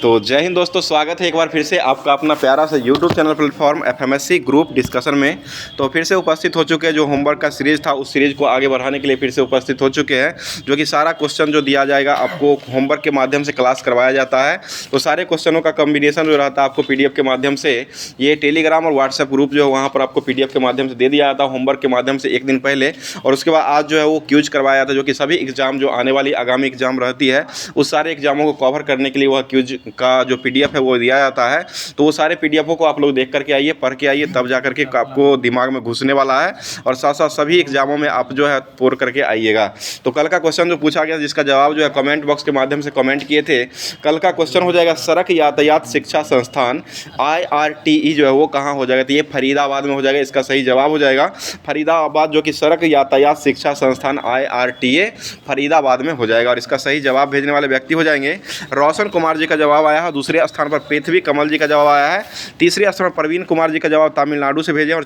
तो जय हिंद दोस्तों, स्वागत है एक बार फिर से आपका अपना प्यारा सा YouTube channel platform FMSC group discussion में। तो फिर से उपस्थित हो चुके हैं, जो होमवर्क का सीरीज़ था उस सीरीज़ को आगे बढ़ाने के लिए फिर से उपस्थित हो चुके हैं, जो कि सारा क्वेश्चन जो दिया जाएगा आपको होमवर्क के माध्यम से क्लास करवाया जाता है। तो सारे क्वेश्चनों का कम्बिनेशन जो रहता है आपको PDF के माध्यम से, ये टेलीग्राम और व्हाट्सएप ग्रुप जो है वहाँ पर आपको PDF के माध्यम से दे दिया जाता है होमवर्क के माध्यम से एक दिन पहले। और उसके बाद आज जो है वो क्यूज करवाया जाता है, जो कि सभी एग्जाम जो आने वाली आगामी एग्जाम रहती है उस सारे एग्जामों को कवर करने के लिए वह क्यूज का जो PDF है वो दिया जाता है। तो वो सारे PDFों को आप लोग देख करके आइए, पढ़ के आइए, तब जा करके आपको दिमाग में घुसने वाला है और साथ साथ सभी एग्जामों में आप जो है पोर करके आइएगा। तो कल का क्वेश्चन जो पूछा गया, जिसका जवाब जो है कमेंट बॉक्स के माध्यम से कमेंट किए थे, कल का क्वेश्चन हो जाएगा सड़क यातायात शिक्षा संस्थान IRTE जो है वो कहाँ हो जाएगा। तो ये फरीदाबाद में हो जाएगा, इसका सही जवाब हो जाएगा फरीदाबाद, जो कि सड़क यातायात शिक्षा संस्थान IRTA फरीदाबाद में हो जाएगा। और इसका सही जवाब भेजने वाले व्यक्ति हो जाएंगे रोशन कुमार जी का जवाब आया है, दूसरे स्थान पर पृथ्वी कमल जी का जवाब आया है, तीसरे स्थान पर प्रवीण कुमार जी का जवाब तमिलनाडु से भेजे, और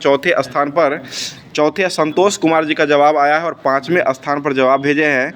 चौथे संतोष कुमार जी का जवाब आया है, और पाँचवें स्थान पर जवाब भेजे हैं,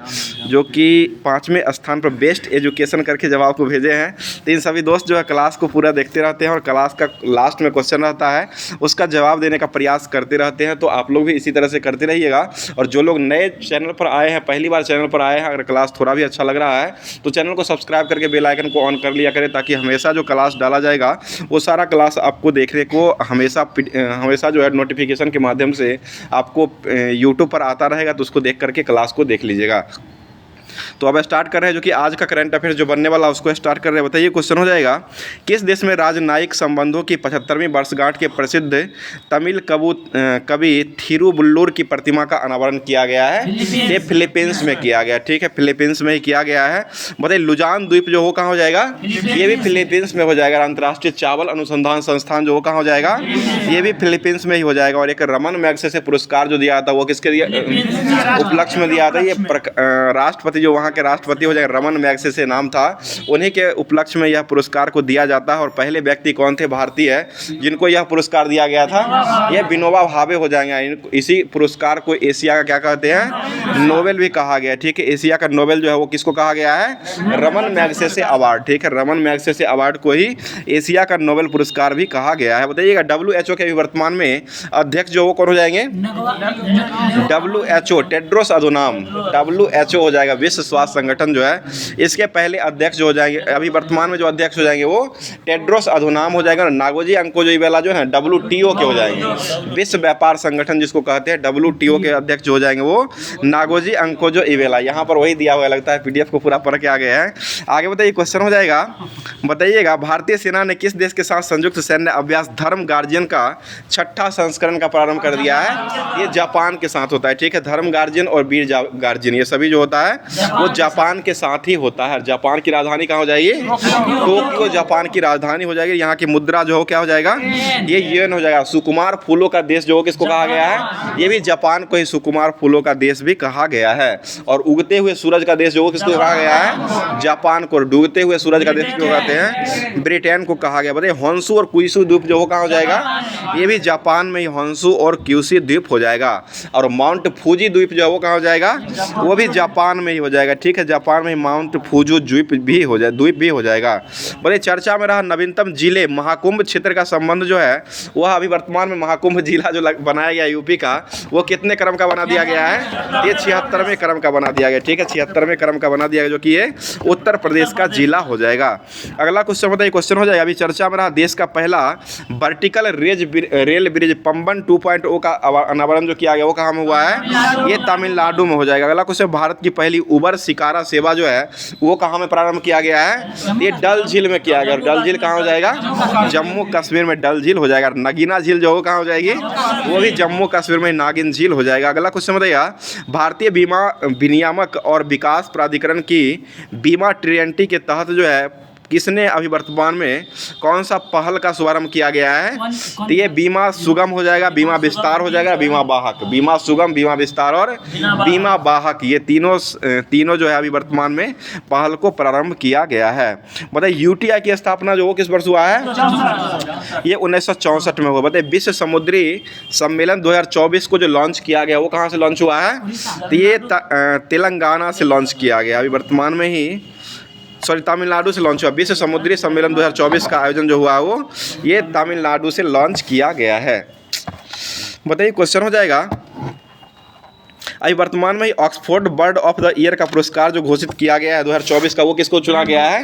जो कि पाँचवें स्थान पर बेस्ट एजुकेशन करके जवाब को भेजे हैं। तो इन सभी दोस्त जो है क्लास को पूरा देखते रहते हैं और क्लास का लास्ट में क्वेश्चन रहता है उसका जवाब देने का प्रयास करते रहते हैं। तो आप लोग भी इसी तरह से करते रहिएगा। और जो लोग नए चैनल पर आए हैं, पहली बार चैनल पर आए हैं, अगर क्लास थोड़ा भी अच्छा लग रहा है तो चैनल को सब्सक्राइब करके बेल आइकन को ऑन कर लिया करें, ताकि हमेशा जो क्लास डाला जाएगा वो सारा क्लास आपको देखने को हमेशा जो है नोटिफिकेशन के माध्यम से आपको यूट्यूब पर आता रहेगा। तो उसको देख करके क्लास को देख लीजिएगा। तो अब स्टार्ट कर रहे हैं, जो कि आज का करंट अफेयर जो बनने वाला उसको स्टार्ट कर रहे हैं। बताइए, क्वेश्चन हो जाएगा, किस देश में राजनयिक संबंधों की 75वीं वर्षगांठ के प्रसिद्ध तमिल कवि थिरुवल्लुवर की प्रतिमा का अनावरण किया गया है? ये फिलीपींस में किया गया। ठीक है, फिलीपींस में ही किया गया है। बताइए, लुजान द्वीप जो हो कहाँ हो जाएगा? ये भी फिलीपींस में हो जाएगा। अंतर्राष्ट्रीय चावल अनुसंधान संस्थान जो हो कहाँ हो जाएगा? ये भी फिलीपींस में ही हो जाएगा। और एक रमन मैग्सेसे पुरस्कार जो दिया था वो किसके उपलक्ष्य में दिया था? ये राष्ट्रपति जो वहाँ के राष्ट्रपति हो जाएंगे, रमन मैग्सेसे नाम था, उन्हीं के उपलक्ष्य में यह पुरस्कार को दिया जाता है। और पहले व्यक्ति कौन थे भारतीय जिनको यह पुरस्कार दिया गया था? ये विनोबा भावे हो जाएंगे। इसी पुरस्कार को एशिया का क्या कहते हैं? नोबेल भी कहा गया। ठीक है, एशिया का नोबेल जो है वो किसको कहा गया है? Raman Magsaysay award. ठीक है, रमन मैग्सेसे अवार्ड को ही एशिया का नोबेल पुरस्कार भी कहा गया है। बताइएगा, WHO के वर्तमान में अध्यक्ष जो वो कौन हो जाएंगे? WHO टेड्रोस अधोनाम, WHO हो जाएगा, विश्व स्वास्थ्य संगठन जो है इसके पहले अध्यक्ष जो हो जाएंगे, अभी वर्तमान में जो अध्यक्ष हो जाएंगे वो टेड्रोस अधोनाम हो जाएगा। नागोजी अंकोजो इवेला जो है WTO के हो जाएंगे, विश्व व्यापार संगठन जिसको कहते हैं, WTO के अध्यक्ष जो हो जाएंगे वो नागोजी अंकोजो इवेला। यहाँ पर वही दिया हुआ लगता है, PDF को पूरा पढ़ के आ गए हैं। आगे बताइए, क्वेश्चन हो जाएगा, बताइएगा, भारतीय सेना ने किस देश के साथ संयुक्त सैन्य अभ्यास धर्म गार्जियन का 6ठा संस्करण का प्रारंभ कर दिया है? ये जापान के साथ होता है। ठीक है, धर्म गार्जियन और वीर गार्जियन ये सभी जो होता है वो जापान के साथ ही होता है। जापान की राजधानी कहाँ हो जाएगी? टोक्यो जापान की राजधानी हो जाएगी। यहाँ की मुद्रा जो हो क्या हो जाएगा? ये येन हो जाएगा। सुकुमार फूलों का देश जो हो किसको कहा गया है? ये भी जापान को ही सुकुमार फूलों का देश भी कहा गया है। और उगते हुए सूरज का देश जो हो किसको कहा गया है? जापान को। डूबते हुए सूरज का देश क्यों कहते हैं? ब्रिटेन को कहा गया। बताइए, होन्शु और क्यूशू द्वीप जो हो कहाँ हो जाएगा? ये भी जापान में ही होन्शु और क्यूशू द्वीप हो जाएगा। और माउंट फूजी द्वीप जो है वो कहाँ हो जाएगा? वो भी जापान में ही हो जाएगा। ठीक है, जापान में माउंट फूजू द्वीप भी हो जाएगा। बड़े चर्चा में रहा नवीनतम जिले महाकुंभ क्षेत्र का संबंध जो है वह अभी वर्तमान में महाकुंभ जिला जो बनाया गया यूपी का, वो कितने क्रम का बना दिया गया है? ये 76वें क्रम का बना दिया गया। ठीक है, 76वें क्रम का बना दिया गया, जो कि ये उत्तर प्रदेश का जिला हो जाएगा। अगला क्वेश्चन बताइए, क्वेश्चन हो जाएगा, अभी चर्चा में रहा देश का पहला वर्टिकल रेल ब्रिज पंबन 2.0 का अनावरण जो किया गया वो कहाँ में हुआ है? ये तमिलनाडु में हो जाएगा। अगला क्वेश्चन, भारत की पहली उबर शिकारा सेवा जो है वो कहाँ में प्रारंभ किया गया है? ये डल झील में किया गया। डल झील कहाँ हो जाएगा? जम्मू कश्मीर में डल झील हो जाएगा। नगीना झील जो हो कहाँ हो जाएगी? वो भी जम्मू कश्मीर में नागिन झील हो जाएगा। अगला क्वेश्चन बताइए, भारतीय बीमा विनियामक और विकास प्राधिकरण की बीमा ट्रिएंटी के तहत जो है किसने अभी वर्तमान में कौन सा पहल का शुभारंभ किया गया है? तो ये बीमा सुगम हो जाएगा, बीमा विस्तार हो जाएगा, बीमा वाहक। बीमा सुगम, बीमा विस्तार और बीमा वाहक, ये तीनों जो है अभी वर्तमान में पहल को प्रारंभ किया गया है। बताइए, UTI की स्थापना जो वो किस वर्ष हुआ है? ये 1964 में हुआ। बताइए, विश्व समुद्री सम्मेलन 2024 को जो लॉन्च किया गया वो कहाँ से लॉन्च हुआ है? तो ये तेलंगाना से लॉन्च किया गया, अभी वर्तमान में ही तमिलनाडु से लॉन्च हुआ। विश्व समुद्री सम्मेलन 2024 का आयोजन जो हुआ वो ये तमिलनाडु से लॉन्च किया गया है। बताइए क्वेश्चन हो जाएगा। अभी वर्तमान में ही Oxford bird of the year का पुरस्कार जो घोषित किया गया है 2024 का, वो किसको चुना गया है?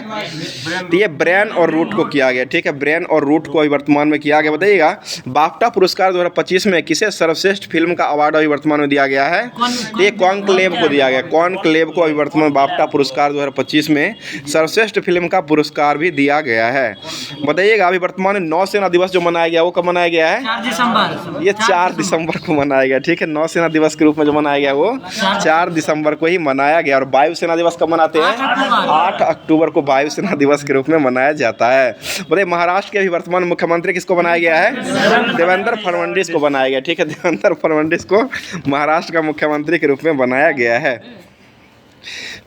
तो ये ब्रेन और रूट को किया गया, ठीक है, ब्रेन और रूट को अभी वर्तमान में किया गया। बताइएगा बाफ्टा पुरस्कार 2025 में किसे सर्वश्रेष्ठ फिल्म का अवार्ड अभी वर्तमान में दिया गया है? तो ये कॉन्क्लेव को दिया गया। कॉन्क्लेव को अभी वर्तमान में बाफ्टा पुरस्कार 2025 में सर्वश्रेष्ठ फिल्म का पुरस्कार भी दिया गया है। बताइएगा अभी वर्तमान में नौसेना दिवस जो मनाया गया वो कब मनाया गया है? 4 दिसंबर। ये 4 दिसंबर को मनाया गया, ठीक है। नौसेना दिवस के रूप में जो मनाया गया वो 4 दिसंबर को ही मनाया गया। और वायुसेना दिवस कब मनाते हैं? 8 अक्टूबर को वायुसेना दिवस के रूप में मनाया जाता है। बताइए महाराष्ट्र के अभी वर्तमान मुख्यमंत्री किसको बनाया गया है? देवेंद्र फडणवीस को बनाया गया, ठीक है। देवेंद्र फडणवीस को महाराष्ट्र का मुख्यमंत्री के रूप में बनाया गया है।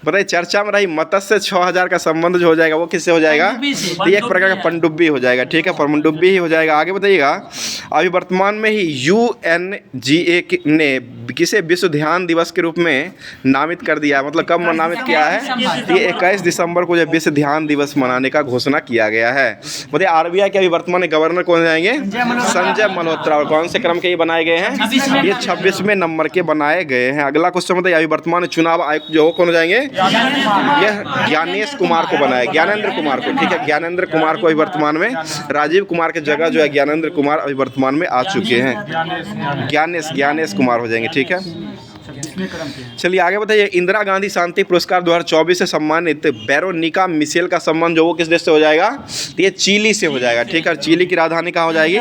बताइए चर्चा में रही मत्स्य 6000 का संबंध जो हो जाएगा वो किससे हो जाएगा? तो ये एक प्रकार का पनडुब्बी हो जाएगा, ठीक है, पनडुब्बी ही हो जाएगा। आगे बताइएगा अभी वर्तमान में ही UNGA ने किसे विश्व ध्यान दिवस के रूप में नामित कर दिया है? मतलब कब नामित किया है? तो ये 21 दिसंबर को जो विश्व ध्यान दिवस मनाने का घोषणा किया गया है। बताइए RBI के अभी वर्तमान में गवर्नर कौन जाएंगे? संजय मल्होत्रा। और कौन से क्रम के ये बनाए गए हैं? ये 26वें नंबर के बनाए गए हैं। अगला क्वेश्चन बताइए अभी वर्तमान चुनाव आयुक्त जो कौन हो जाएंगे? यह ज्ञानेश कुमार को बनाया, ज्ञानेंद्र कुमार को, ठीक है, ज्ञानेंद्र कुमार को अभी वर्तमान में राजीव कुमार की जगह जो है ज्ञानेंद्र कुमार अभी वर्तमान में आ चुके हैं। ज्ञानेश कुमार हो जाएंगे, ठीक है। चलिए आगे बताइए इंदिरा गांधी शांति पुरस्कार 2024 से सम्मानित वेरोनिका मिशेल का सम्मान जो वो किस देश से हो जाएगा? तो ये चिली से हो जाएगा, ठीक है। चिली की राजधानी कहाँ हो जाएगी?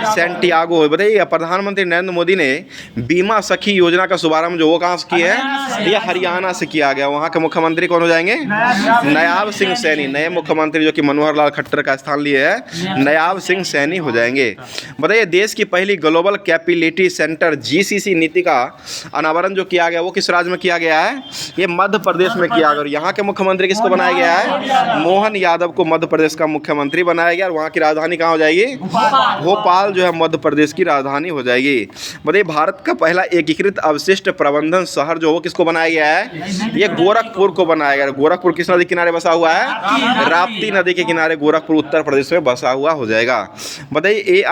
सैंटियागो। बताइए प्रधानमंत्री नरेंद्र मोदी ने बीमा सखी योजना का शुभारंभ जो वो कहाँ से किया है? ये हरियाणा से किया गया। वहाँ के मुख्यमंत्री कौन हो जाएंगे? नायाब सिंह सैनी। नए मुख्यमंत्री जो कि मनोहर लाल खट्टर का स्थान लिए है नायाब सिंह सैनी हो जाएंगे। बताइए देश की पहली ग्लोबल कैपिलिटी सेंटर GCC नीति का अनावरण जो किया गया वो किस राज्य में किया गया है? ये मध्य प्रदेश में किया गया। और यहाँ के मुख्यमंत्री किसको बनाया गया है? मोहन यादव को मध्य प्रदेश का मुख्यमंत्री बनाया गया। और वहाँ की राजधानी कहाँ हो जाएगी? भोपाल जो है मध्य प्रदेश की राजधानी हो जाएगी। बताइए भारत का पहला एकीकृत अवशिष्ट प्रबंधन शहर जो वो किसको बनाया गया है? ये गोरखपुर को बनाया गया। गोरखपुर किस नदी किनारे बसा हुआ है? राप्ती नदी के किनारे गोरखपुर उत्तर प्रदेश में बसा हुआ हो जाएगा। बताइए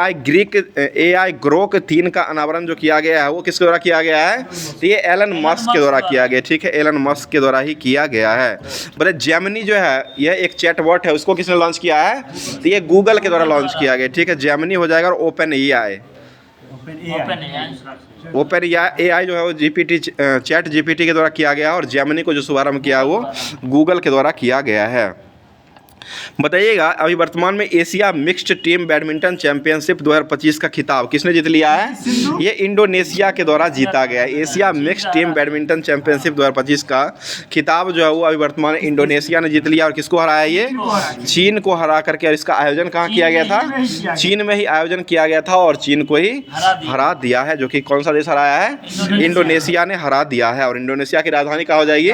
AI ग्रोक 3 का अनावरण जो किया गया है वो किसके द्वारा किया गया है? तो ये एलन मस्क के द्वारा किया गया, ठीक है, एलन मस्क के द्वारा ही किया गया है। बताइए जेमिनी जो है यह एक चैटबॉट है, उसको किसने लॉन्च किया है? तो ये गूगल के द्वारा लॉन्च किया गया, ठीक है, जेमिनी हो जाएगा। और ओपन AI जो है वो चैट GPT के द्वारा किया गया और जेमिनी को जो शुभारंभ किया वो गूगल के द्वारा किया गया है। बताइएगा अभी वर्तमान में Asia mixed team badminton championship 2025 का खिताब किसने जीत लिया है? ये इंडोनेशिया के द्वारा जीता गया। Asia mixed team badminton championship 2025 का खिताब जो है वो अभी वर्तमान में इंडोनेशिया ने जीत लिया। और किसको हराया? ये चीन को हरा करके। और इसका आयोजन कहाँ किया गया था? चीन में ही आयोजन किया गया था और चीन को ही हरा दिया है। जो कि कौन सा देश हराया है? इंडोनेशिया ने हरा दिया है। और इंडोनेशिया की राजधानी कहाँ हो जाएगी?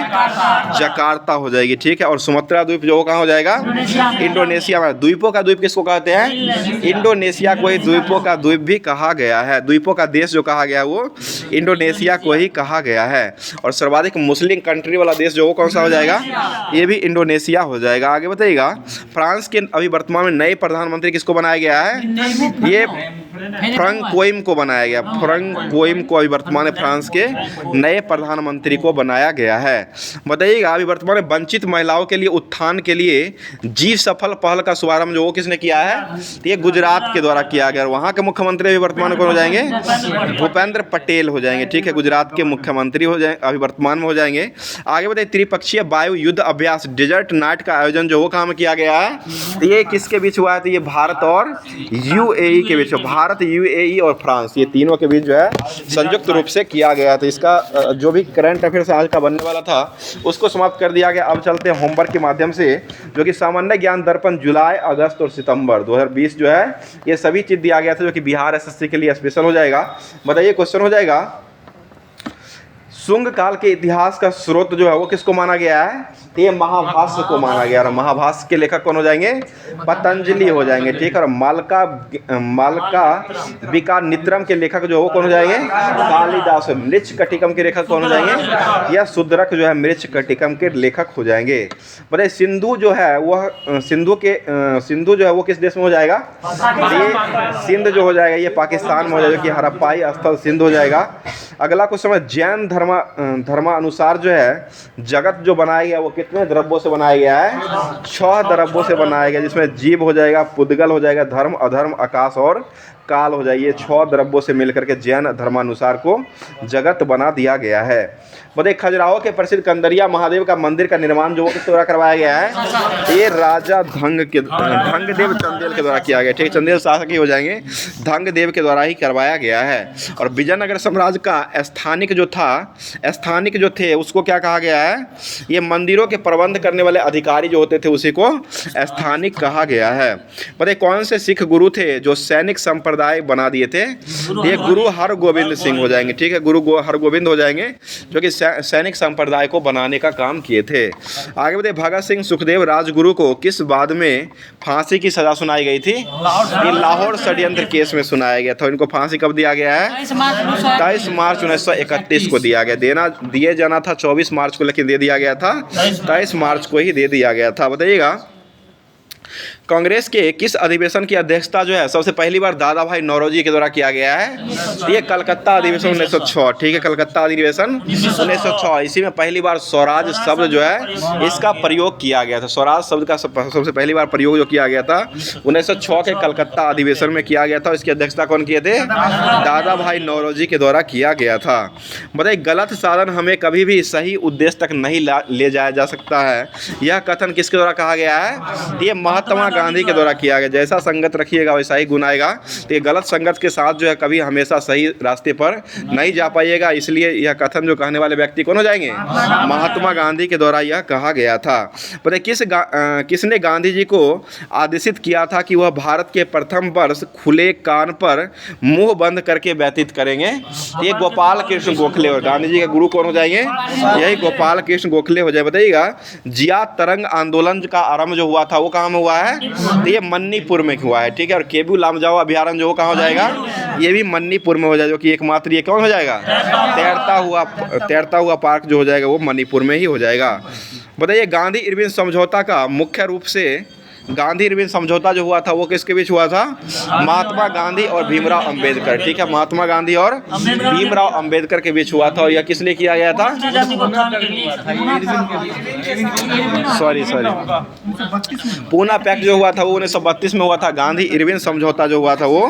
जकार्ता हो जाएगी, ठीक है। और सुमात्रा द्वीप जो कहाँ हो जाएगा? इंडोनेशिया में। द्वीपों का द्वीप किसको कहते हैं? इंडोनेशिया को ही द्वीपों का द्वीप भी कहा गया है। द्वीपों का देश जो कहा गया वो इंडोनेशिया को ही कहा गया है। और सर्वाधिक मुस्लिम कंट्री वाला देश जो वो कौन सा हो जाएगा? ये भी इंडोनेशिया हो जाएगा। आगे बताइएगा फ्रांस के अभी वर्तमान में नए प्रधानमंत्री किसको बनाया गया है? ये फ्रैंक कोइम को बनाया गया। फ्रैंक कोइम को अभी वर्तमान में फ्रांस के नए प्रधानमंत्री को बनाया गया है। बताइएगा अभी वर्तमान में वंचित महिलाओं के लिए उत्थान के लिए जी सफल पहल का शुभारंभ जो वो किसने किया है? ये गुजरात के द्वारा किया गया। वहाँ के मुख्यमंत्री अभी वर्तमान में कौन हो जाएंगे? भूपेंद्र पटेल हो जाएंगे, ठीक है, गुजरात के मुख्यमंत्री हो जाएंगे अभी वर्तमान में हो जाएंगे। आगे बताइए त्रिपक्षीय वायु युद्ध अभ्यास डेजर्ट नाइट का आयोजन जो वो कहाँ में किया गया है? ये किसके बीच हुआ है? तो ये भारत और UAE के बीच, भारत, UAE और फ्रांस, ये तीनों के बीच जो है संयुक्त रूप से किया गया। तो इसका जो भी करंट अफेयर्स आज का बनने वाला था उसको समाप्त कर दिया गया। अब चलते हैं होमवर्क के माध्यम से, जो कि सामान्य ज्ञान दर्पण जुलाई, अगस्त और सितंबर 2020 जो है ये सभी चीज दिया गया था, जो कि बिहार SSC के लिए स्पेशल हो जाएगा। बताइए क्वेश्चन हो जाएगा शुंग काल के इतिहास का स्रोत जो है वो किसको माना गया है? तो ये महाभाष्य को माना गया, और महाभाष्य के लेखक कौन हो जाएंगे? पतंजलि हो जाएंगे, ठीक है। और मालका विकानित्रम के लेखक जो वो कौन हो जाएंगे? कालिदास। मृच्छ कटिकम के लेखक कौन हो जाएंगे? या शुद्रक जो है मृच्छ कटिकम के लेखक हो जाएंगे। बताइए सिंधु जो है वह सिंधु जो है वो किस देश में हो जाएगा? ये सिंध जो हो जाएगा ये पाकिस्तान में हो जाएगा, कि हड़प्पाई स्थल सिंध हो जाएगा। अगला क्वेश्चन है, जैन धर्मानुसार जो है जगत जो बनाया गया वो कितने द्रव्यों से बनाया गया है? 6 द्रव्यों से बनाया गया, जिसमें जीव हो जाएगा, पुद्गल हो जाएगा, धर्म, अधर्म, आकाश और काल हो जाएगी। ये 6 द्रव्यों से मिलकर के जैन धर्मानुसार को जगत बना दिया गया है। बताइए खजुराहो के प्रसिद्ध कंदरिया महादेव का मंदिर का निर्माण जो वो किस द्वारा करवाया गया है? ये राजा धंगदेव चंदेल के द्वारा किया गया, ठीक। चंदेल शासक ही हो जाएंगे, धंगदेव के द्वारा ही करवाया गया है। और विजयनगर साम्राज्य का स्थानिक जो थे उसको क्या कहा गया है? ये मंदिरों के प्रबंध करने वाले अधिकारी जो होते थे उसी को स्थानिक कहा गया है। बताइए कौन से सिख गुरु थे जो सैनिक संप्रदाय बना दिए थे? ये गुरु हरगोविंद सिंह हो जाएंगे, ठीक है। गुरु हरगोविंद हो जाएंगे जो कि सैनिक संप्रदाय को बनाने का काम किए थे। आगे बताइए भगत सिंह सुखदेव राजगुरु को किस बाद में फांसी की सजा सुनाई गई थी? ये लाहौर षड्यंत्र केस में सुनाया गया था। इनको फांसी कब दिया गया है? 23 मार्च 1931 को दिए जाना था 24 मार्च को, लेकिन दे दिया गया था 23 मार्च को ही दे दिया गया था। बताइएगा कांग्रेस के किस अधिवेशन की अध्यक्षता जो है सबसे पहली बार दादा भाई नौरोजी के द्वारा किया गया है? ये कलकत्ता अधिवेशन 1906, ठीक है। कलकत्ता अधिवेशन 1906, इसी में पहली बार स्वराज शब्द जो है इसका प्रयोग किया गया था। स्वराज शब्द का सबसे पहली बार प्रयोग जो किया गया था 1906 के कलकत्ता अधिवेशन में किया गया था। इसकी अध्यक्षता कौन किए थे? दादा भाई नौरोजी के द्वारा किया गया था। बताइए गलत साधन हमें कभी भी सही उद्देश्य तक नहीं ले जाया जा सकता है, यह कथन किसके द्वारा कहा गया है? ये महात्मा गांधी के द्वारा किया गया। जैसा संगत रखिएगा वैसा ही गुण आएगा। तो ये गलत संगत के साथ जो है कभी हमेशा सही रास्ते पर नहीं जा पाइएगा। इसलिए यह कथन जो कहने वाले व्यक्ति कौन हो जाएंगे? महात्मा गांधी के द्वारा यह कहा गया था। पता है किसने गांधी जी को आदेशित किया था कि वह भारत के प्रथम वर्ष खुले कान पर मुंह बंद करके व्यतीत करेंगे? ये गोपाल कृष्ण गोखले, और गांधी जी के गुरु कौन हो जाएंगे? यही गोपाल कृष्ण गोखले हो जाए। बताइएगा जिया तरंग आंदोलन का आरंभ जो हुआ था वो कहाँ में हुआ है? तो ये मन्नीपुर में हुआ है, ठीक है। और केबू लामजाओ अभ्यारण्य जो कहाँ हो जाएगा? ये भी मन्नीपुर में हो जाएगा, जो कि एकमात्र ये कौन हो जाएगा? तैरता हुआ पार्क जो हो जाएगा वो मणिपुर में ही हो जाएगा। बताइए गांधी इरविन समझौता का मुख्य रूप से गांधी इरविन समझौता जो हुआ था वो किसके बीच हुआ था? महात्मा गांधी और भीमराव अंबेडकर, ठीक है। महात्मा गांधी और भीमराव अंबेडकर के बीच हुआ था। और यह किस लिए किया गया था? सॉरी पूना पैक्ट जो हुआ था वो 1932 में हुआ था। गांधी इरविन समझौता जो हुआ था वो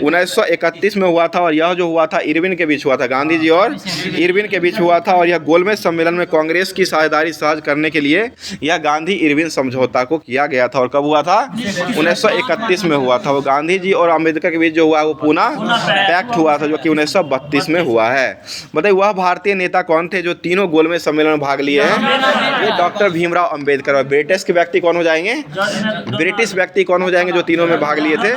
1931 में हुआ था। और यह जो हुआ था इरविन के बीच हुआ था, गांधी जी और इरविन के बीच हुआ था। और यह गोलमेज सम्मेलन में कांग्रेस की साझेदारी सहज करने के लिए यह गांधी इरविन समझौता को किया गया था। और कब हुआ था? 1931 में हुआ था। वो गांधी जी और अम्बेडकर के बीच जो हुआ वो पूना पैक्ट हुआ था, जो कि 1932 में हुआ है। बताइए वह भारतीय नेता कौन थे जो तीनों गोलमेज सम्मेलन में भाग लिए हैं? ये डॉक्टर भीमराव अंबेडकर। और ब्रिटिश के व्यक्ति कौन हो जाएंगे? ब्रिटिश व्यक्ति कौन हो जाएंगे जो तीनों में भाग लिए थे?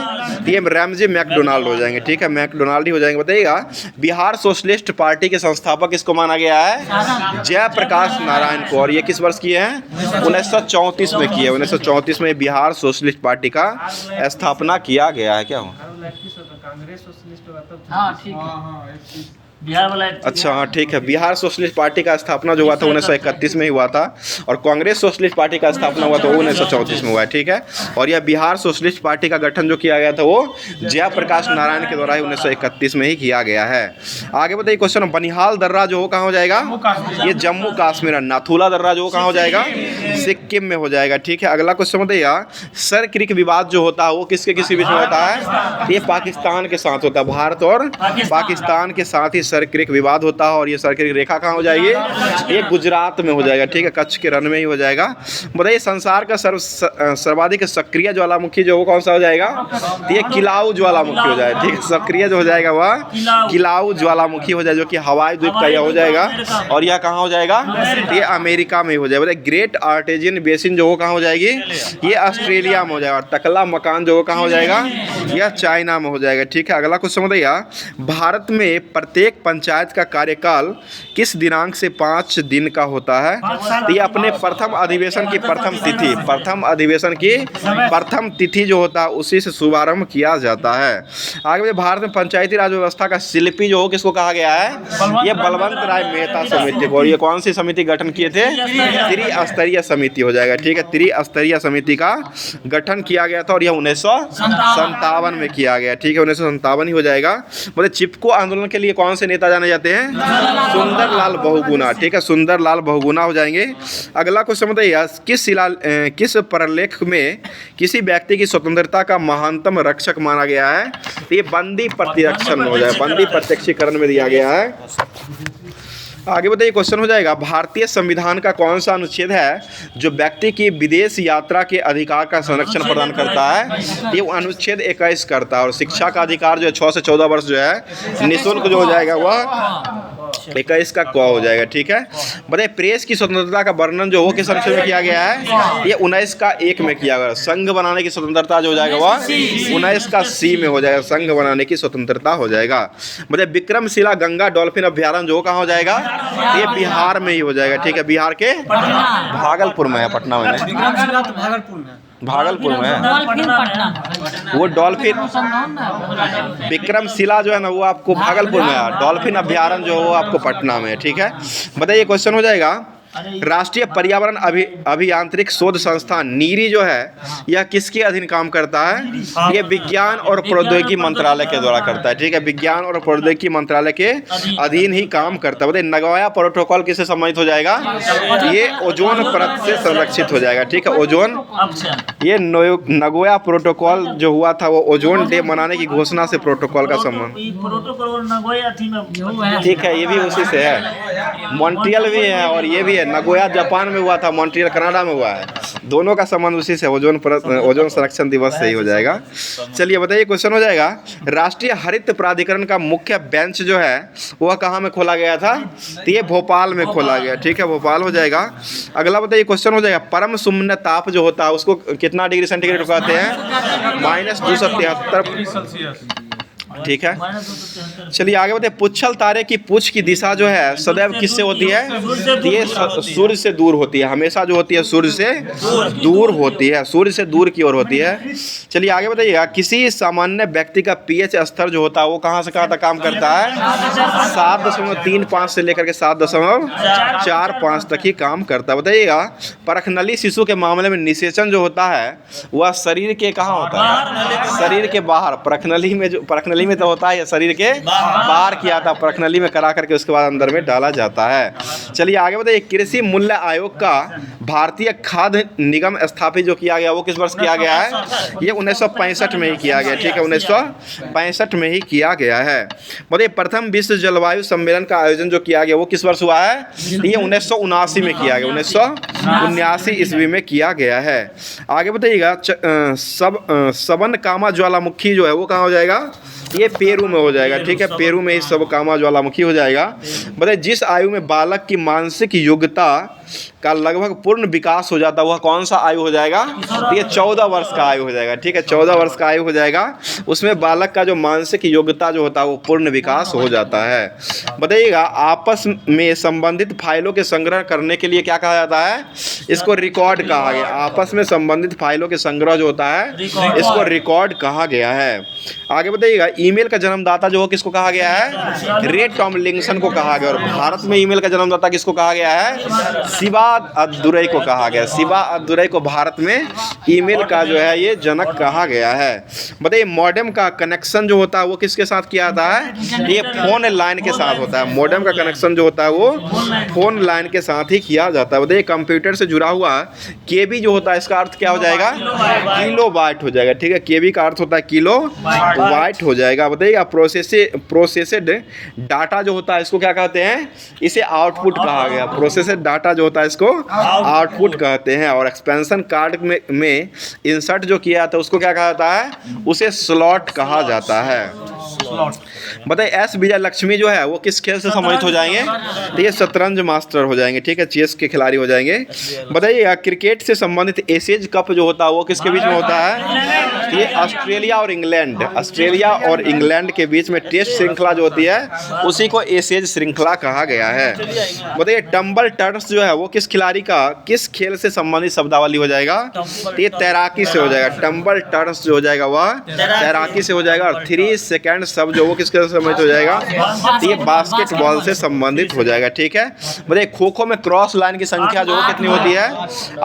ये रैमजी मैकडोनाल्ड हो जाएंगे, ठीक है। मैकडोनाल्ड ही हो जाएंगे। बताइएगा बिहार सोशलिस्ट पार्टी के संस्थापक किसको माना गया है? जयप्रकाश नारायण को। और ये किस वर्ष किए हैं? 1934 में किए। 1934 में बिहार सोशलिस्ट पार्टी का स्थापना किया गया है। क्या हो? बिहार वाला अच्छा हाँ ठीक है। बिहार सोशलिस्ट पार्टी का स्थापना जो हुआ था 1931 में ही हुआ था। और कांग्रेस सोशलिस्ट पार्टी का स्थापना हुआ था 1934 में हुआ है, ठीक है। और यह बिहार सोशलिस्ट पार्टी का गठन जो किया गया था वो जयप्रकाश नारायण के द्वारा ही 1931 में ही किया गया है। आगे बताइए क्वेश्चन, बनिहाल दर्रा जो कहाँ हो जाएगा? ये जम्मू कश्मीर। नाथुला दर्रा जो कहाँ हो जाएगा? सिक्किम में हो जाएगा, ठीक है। अगला क्वेश्चन बताइएगा सर क्रिक विवाद जो होता है वो किसके किसी बीच में होता है? ये पाकिस्तान के साथ होता है। भारत और पाकिस्तान के साथ ही सर क्रिक विवाद होता है। और ये सर क्रिक रेखा कहाँ हो जाएगी? ये गुजरात में हो जाएगा, ठीक है। कच्छ के रन में ही हो जाएगा। बताइए संसार का सर्वाधिक सक्रिय ज्वालामुखी जो वो कौन सा हो जाएगा? ये किलाउ ज्वालामुखी हो जाएगा, ठीक है। सक्रिय जो हो जाएगा वह किलाउ ज्वालामुखी हो जाएगा, जो कि हवाई द्वीप का यह हो जाएगा। और यह कहाँ हो जाएगा? ये अमेरिका में हो जाएगा। बताइए ग्रेट आर्टेजियन बेसिन जो वो कहाँ हो जाएगी? ये ऑस्ट्रेलिया में हो जाएगा। और टकला मकान जो वो कहाँ हो जाएगा? यह चाइना में हो जाएगा, ठीक है। अगला क्वेश्चन बताइए भारत में प्रत्येक एक पंचायत का कार्यकाल किस दिनांक से 5 दिन का होता है? तो ये अपने प्रथम अधिवेशन की प्रथम तिथि जो होता है उसी से शुभारंभ किया जाता है। आगे बढ़िए, भारत में पंचायती राज व्यवस्था का शिल्पी जो हो किसको कहा गया है? ये बलवंत राय मेहता समिति को। और ये कौन सी समिति गठन किए थे? त्रिस्तरीय समिति हो जाएगा, ठीक है, त्रिस्तरीय समिति का गठन किया गया था और यह 1957 में किया गया, ठीक है, 1957 ही हो जाएगा। मतलब चिपको आंदोलन के लिए कौन से नेता जाने जाते हैं? सुंदरलाल बहुगुणा, ठीक है, सुंदरलाल बहुगुणा हो जाएंगे। अगला क्वेश्चन बताइए, किस प्रलेख में किसी व्यक्ति की स्वतंत्रता का महानतम रक्षक माना गया है? तो ये बंदी प्रतिरक्षण हो जाएगा, बंदी प्रत्यक्षीकरण में दिया गया है। आगे बताइए, क्वेश्चन हो जाएगा, भारतीय संविधान का कौन सा अनुच्छेद है जो व्यक्ति की विदेश यात्रा के अधिकार का संरक्षण प्रदान करता है? ये अनुच्छेद 21 करता है। और शिक्षा का अधिकार जो है 6 से 14 वर्ष जो है निःशुल्क जो हो जाएगा वह 21 का क हो जाएगा, ठीक है। बताइए, प्रेस की स्वतंत्रता का वर्णन जो वो किस अनुच्छेद में किया गया है? ये 19 का 1 में किया गया। संघ बनाने की स्वतंत्रता जो हो जाएगा वह 19 का C में हो जाएगा, संघ बनाने की स्वतंत्रता हो जाएगा। बताइए, विक्रमशिला गंगा डॉल्फिन अभ्यारण्य जो कहाँ हो जाएगा? ये बिहार में ही हो जाएगा, ठीक है, बिहार के भागलपुर में है, पटना में नहीं, भागलपुर में है। वो डॉल्फिन विक्रमशिला जो है ना वो आपको भागलपुर में है, डॉल्फिन अभ्यारण्य जो है वो आपको पटना में है, ठीक है। बताइए, क्वेश्चन हो जाएगा, राष्ट्रीय पर्यावरण अभियांत्रिक शोध संस्थान नीरी जो है यह किसके अधीन काम करता है? ये विज्ञान और प्रौद्योगिकी मंत्रालय के द्वारा करता है, ठीक है, विज्ञान और प्रौद्योगिकी मंत्रालय के अधीन ही काम करता है। बताइए, नगोया प्रोटोकॉल किससे संबंधित हो जाएगा? ये ओजोन परत से संरक्षित हो जाएगा, ठीक है, ओजोन। ये नगोया प्रोटोकॉल जो हुआ था वो ओजोन डे मनाने की घोषणा से प्रोटोकॉल का संबंध, ठीक है, ये भी उसी से है। मॉन्ट्रियल भी है और ये भी है, नगोया जापान में हुआ था, मॉन्ट्रियल कनाडा में हुआ है, दोनों का संबंध उसी से, ओजोन संरक्षण दिवस से ही हो जाएगा। चलिए बताइए, क्वेश्चन हो जाएगा, राष्ट्रीय हरित प्राधिकरण का मुख्य बेंच जो है वह कहाँ में खोला गया था? तो ये भोपाल में खोला गया, ठीक है, भोपाल हो जाएगा। अगला बताइए, क्वेश्चन हो जाएगा, परम शून्य ताप जो होता है उसको कितना डिग्री सेंटीग्रेड कहते हैं? -273, ठीक है। चलिए आगे बताइए, पुच्छल तारे की पूछ की दिशा जो है सदैव किससे होती है? ये सूर्य से दूर होती है, हमेशा जो होती है सूर्य से दूर होती है, सूर्य से दूर की ओर होती है। चलिए आगे बताइएगा, किसी सामान्य व्यक्ति का पीएच स्तर जो होता है वो कहाँ से कहाँ तक काम करता है? 7.35 से लेकर के 7.45 तक ही काम करता है। बताइएगा, परखनली शिशु के मामले में निषेचन जो होता है वह शरीर के कहाँ होता है? शरीर के बाहर, परखनली में तो होता है, शरीर के बाहर किया था, प्रखनली में करा करके उसके बाद अंदर में डाला जाता है। चलिए आगे बताइए, कृषि मूल्य आयोग का भारतीय खाद्य निगम स्थापित जो किया गया वो किस वर्ष किया गया है? ये 1965 में ही किया गया, ठीक है, 1965 में ही किया गया है। बताइए, प्रथम विश्व जलवायु सम्मेलन का आयोजन जो किया गया वो किस वर्ष हुआ है? ये 1979 में किया गया, 1979 ईस्वी में किया गया है। आगे बताइएगा, सबन कामा ज्वालामुखी जो है वो कहाँ हो जाएगा? ये पेरू में हो जाएगा, ठीक है, पेरू में ही सब कामा ज्वालामुखी हो जाएगा। बताइए, जिस आयु में बालक की मानसिक योग्यता का लगभग पूर्ण विकास हो जाता है वह कौन सा आयु हो जाएगा? ये 14 वर्ष का आयु हो जाएगा, ठीक है, 14 वर्ष का आयु हो जाएगा। उसमें बालक का जो मानसिक योग्यता जो होता है वो पूर्ण विकास हो जाता है। बताइएगा, आपस में संबंधित फाइलों के संग्रह करने के लिए क्या कहा जाता है? इसको रिकॉर्ड कहा गया। आपस में संबंधित फाइलों के संग्रह जो होता है इसको रिकॉर्ड कहा गया है। आगे बताइएगा, ईमेल का जन्मदाता जो हो किसको कहा गया है? रे टॉमलिंसन को कहा गया। और भारत में ईमेल का जन्मदाता किसको कहा गया है? शिवा अब्दुरई को कहा गया। शिवा अब्दुरई को भारत में ईमेल का जो है ये जनक कहा गया है। बताइए, मॉडेम का कनेक्शन जो होता है वो किसके साथ किया जाता है? ये फोन लाइन के साथ होता है। मॉडेम का कनेक्शन जो होता है वो फोन लाइन के साथ ही किया जाता है। बताइए, कंप्यूटर से जुड़ा हुआ केबी जो होता है इसका अर्थ क्या हो जाएगा? किलो बाइट हो जाएगा, ठीक है, केबी का अर्थ होता है किलो बाइट हो जाएगा। बताइएगा, प्रोसेस्ड डाटा जो होता है इसको क्या कहते हैं? इसे आउटपुट कहा गया। प्रोसेस्ड डाटा जो होता है इसको आउटपुट कहते हैं। और एक्सपेंशन कार्ड में इंसर्ट जो किया था उसको क्या कहा जाता है? उसे स्लॉट कहा जाता है। बताइए एस विजय लक्ष्मी जो है वो किस खेल से सम्मानित हो जाएंगे? तो ये शतरंज मास्टर हो जाएंगे, ठीक है, चेस के खिलाड़ी हो जाएंगे। बताइए क्रिकेट से संबंधित एशियन कप जो होता है वो किसके बीच में होता है? ये ऑस्ट्रेलिया और इंग्लैंड, ऑस्ट्रेलिया और इंग्लैंड के बीच में टेस्ट श्रृंखला जो होती है उसी को एशियन श्रृंखला कहा गया है। बताइए टम्बल टर्न्स जो है वो किस खिलाड़ी का किस खेल से संबंधित शब्दावली हो जाएगा? तो ये तैराकी से हो जाएगा। टम्बल टर्न्स जो हो जाएगा वह तैराकी से हो जाएगा। और 3 सेकंड शब्द जो वो किसके से संबंधित हो जाएगा? तो ये बास्केटबॉल से संबंधित हो जाएगा, ठीक है। बताइए खो खो में क्रॉस लाइन की संख्या जो कितनी होती है?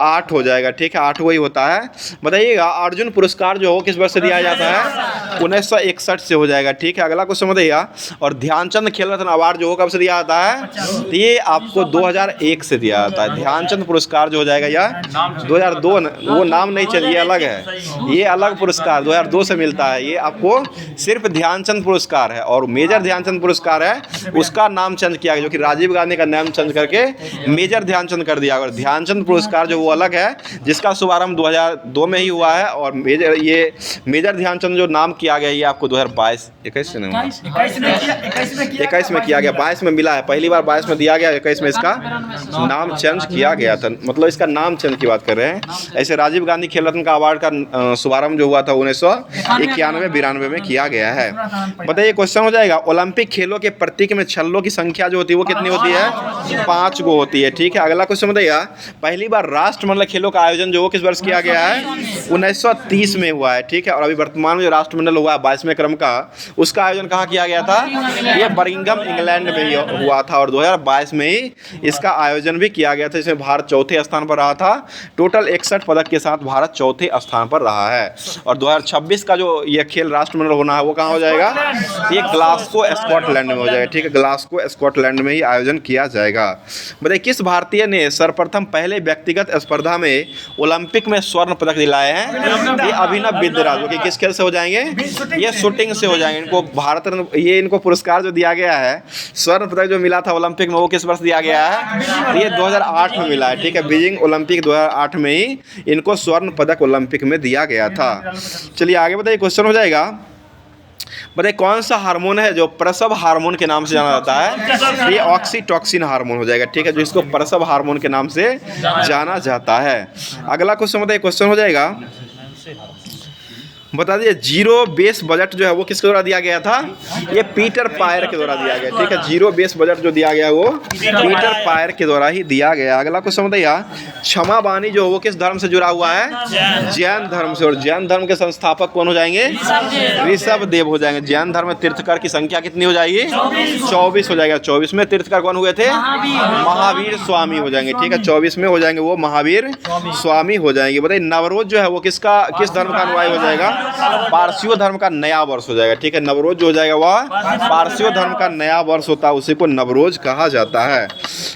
8 हो जाएगा, ठीक है, 8 वही होता है। बताइएगा अर्जुन पुरस्कार जो हो किस वर्ष से दिया जाता है? 1961 से हो जाएगा, ठीक है। अगला क्वेश्चन बताइएगा और ध्यानचंद खेल रत्न अवार्ड जो हो कब से दिया जाता है? तो ये आपको 2001 से दिया जाता है। ध्यानचंद पुरस्कार जो हो जाएगा यह 2002, वो नाम नहीं चाहिए, ये अलग है, ये अलग पुरस्कार 2002 से मिलता है। ये आपको सिर्फ ध्यानचंद पुरस्कार है और मेजर ध्यानचंद पुरस्कार है उसका नाम चेंज किया गया, जो कि राजीव गांधी का नाम चेंज करके मेजर ध्यानचंद कर दिया। और ध्यानचंद पुरस्कार जो वो अलग है जिसका शुभारंभ 2002 में ही हुआ है। और मेजर ध्यानचंद जो नाम किया गया ये आपको 2022 21 में किया गया, 22 में मिला है, पहली बार 22 में दिया गया, 21 में इसका नाम चेंज किया गया था, मतलब इसका नाम चेंज की बात कर रहे हैं। ऐसे राजीव गांधी खेल रत्न का अवार्ड का शुभारंभ जो हुआ था 1991-92 में किया गया है। बताइए क्वेश्चन हो जाएगा ओलंपिक खेलों के प्रतीक में छल्लों की संख्या जो होती है वो कितनी होती है? 5 गो होती है, ठीक है। अगला क्वेश्चन बताइएगा पहली बार राष्ट्रमंडल खेलों का आयोजन जो किस वर्ष किया गया है? 1930 में हुआ है, ठीक है। और अभी वर्तमान में जो राष्ट्रमंडल हुआ है 22वें क्रम का, उसका आयोजन कहाँ किया गया था? ये बर्मिंघम इंग्लैंड में ही हुआ था और 2022 में ही इसका आयोजन भी किया गया था, जिसमें भारत चौथे स्थान पर रहा था। टोटल 61 पदक के साथ भारत चौथे स्थान पर रहा है। और 2026 का जो ये खेल राष्ट्रमंडल होना है वो कहाँ हो जाएगा? ये ग्लासगो स्कॉटलैंड में हो जाएगा, ठीक है, ग्लासगो स्कॉटलैंड में ही आयोजन किया जाएगा। बताइए किस भारतीय ने सर्वप्रथम पहले व्यक्तिगत स्पर्धा में ओलंपिक में स्वर्ण पदक दिलाए हैं? ये अभिनव बिंद्रा, जो कि किस खेल से हो जाएंगे? ये शूटिंग से हो जाएंगे। इनको भारत ये इनको पुरस्कार जो दिया गया है, स्वर्ण पदक जो मिला था ओलंपिक में, वो किस वर्ष दिया गया है? ये 2008 में मिला है, ठीक है। बीजिंग ओलंपिक 2008 में ही इनको स्वर्ण पदक ओलंपिक में दिया गया था। चलिए आगे बताइए क्वेश्चन हो जाएगा। बताइए कौन सा हार्मोन है जो प्रसव हार्मोन के नाम से जाना जाता है? ये ऑक्सीटोसिन हार्मोन हो जाएगा, ठीक है, जो इसको प्रसव हार्मोन के नाम से जाना जाता है। अगला क्वेश्चन बताइए, क्वेश्चन हो जाएगा बता दीजिए जीरो बेस बजट जो है वो किसके द्वारा दिया गया था? ये पीटर पायर के द्वारा दिया गया, ठीक है। जीरो बेस बजट जो दिया गया वो पीटर पायर के द्वारा ही दिया गया। अगला क्वेश्चन बताइए क्षमा बानी जो वो किस धर्म से जुड़ा हुआ है? जैन धर्म से। और जैन धर्म के संस्थापक कौन हो जाएंगे? ऋषभ देव हो जाएंगे। जैन धर्म में तीर्थकर की संख्या कितनी हो जाएगी? 24 हो जाएगा। 24 में तीर्थकर कौन हुए थे? महावीर स्वामी हो जाएंगे, ठीक है। 24 में हो जाएंगे वो महावीर स्वामी हो जाएंगे। बताइए नवरोज जो है वो किस धर्म का अनुयायी हो जाएगा? पारसियों धर्म का नया वर्ष हो जाएगा, ठीक है। नवरोज जो हो जाएगा वह पारसियों धर्म का नया वर्ष होता है, उसी को नवरोज कहा जाता है।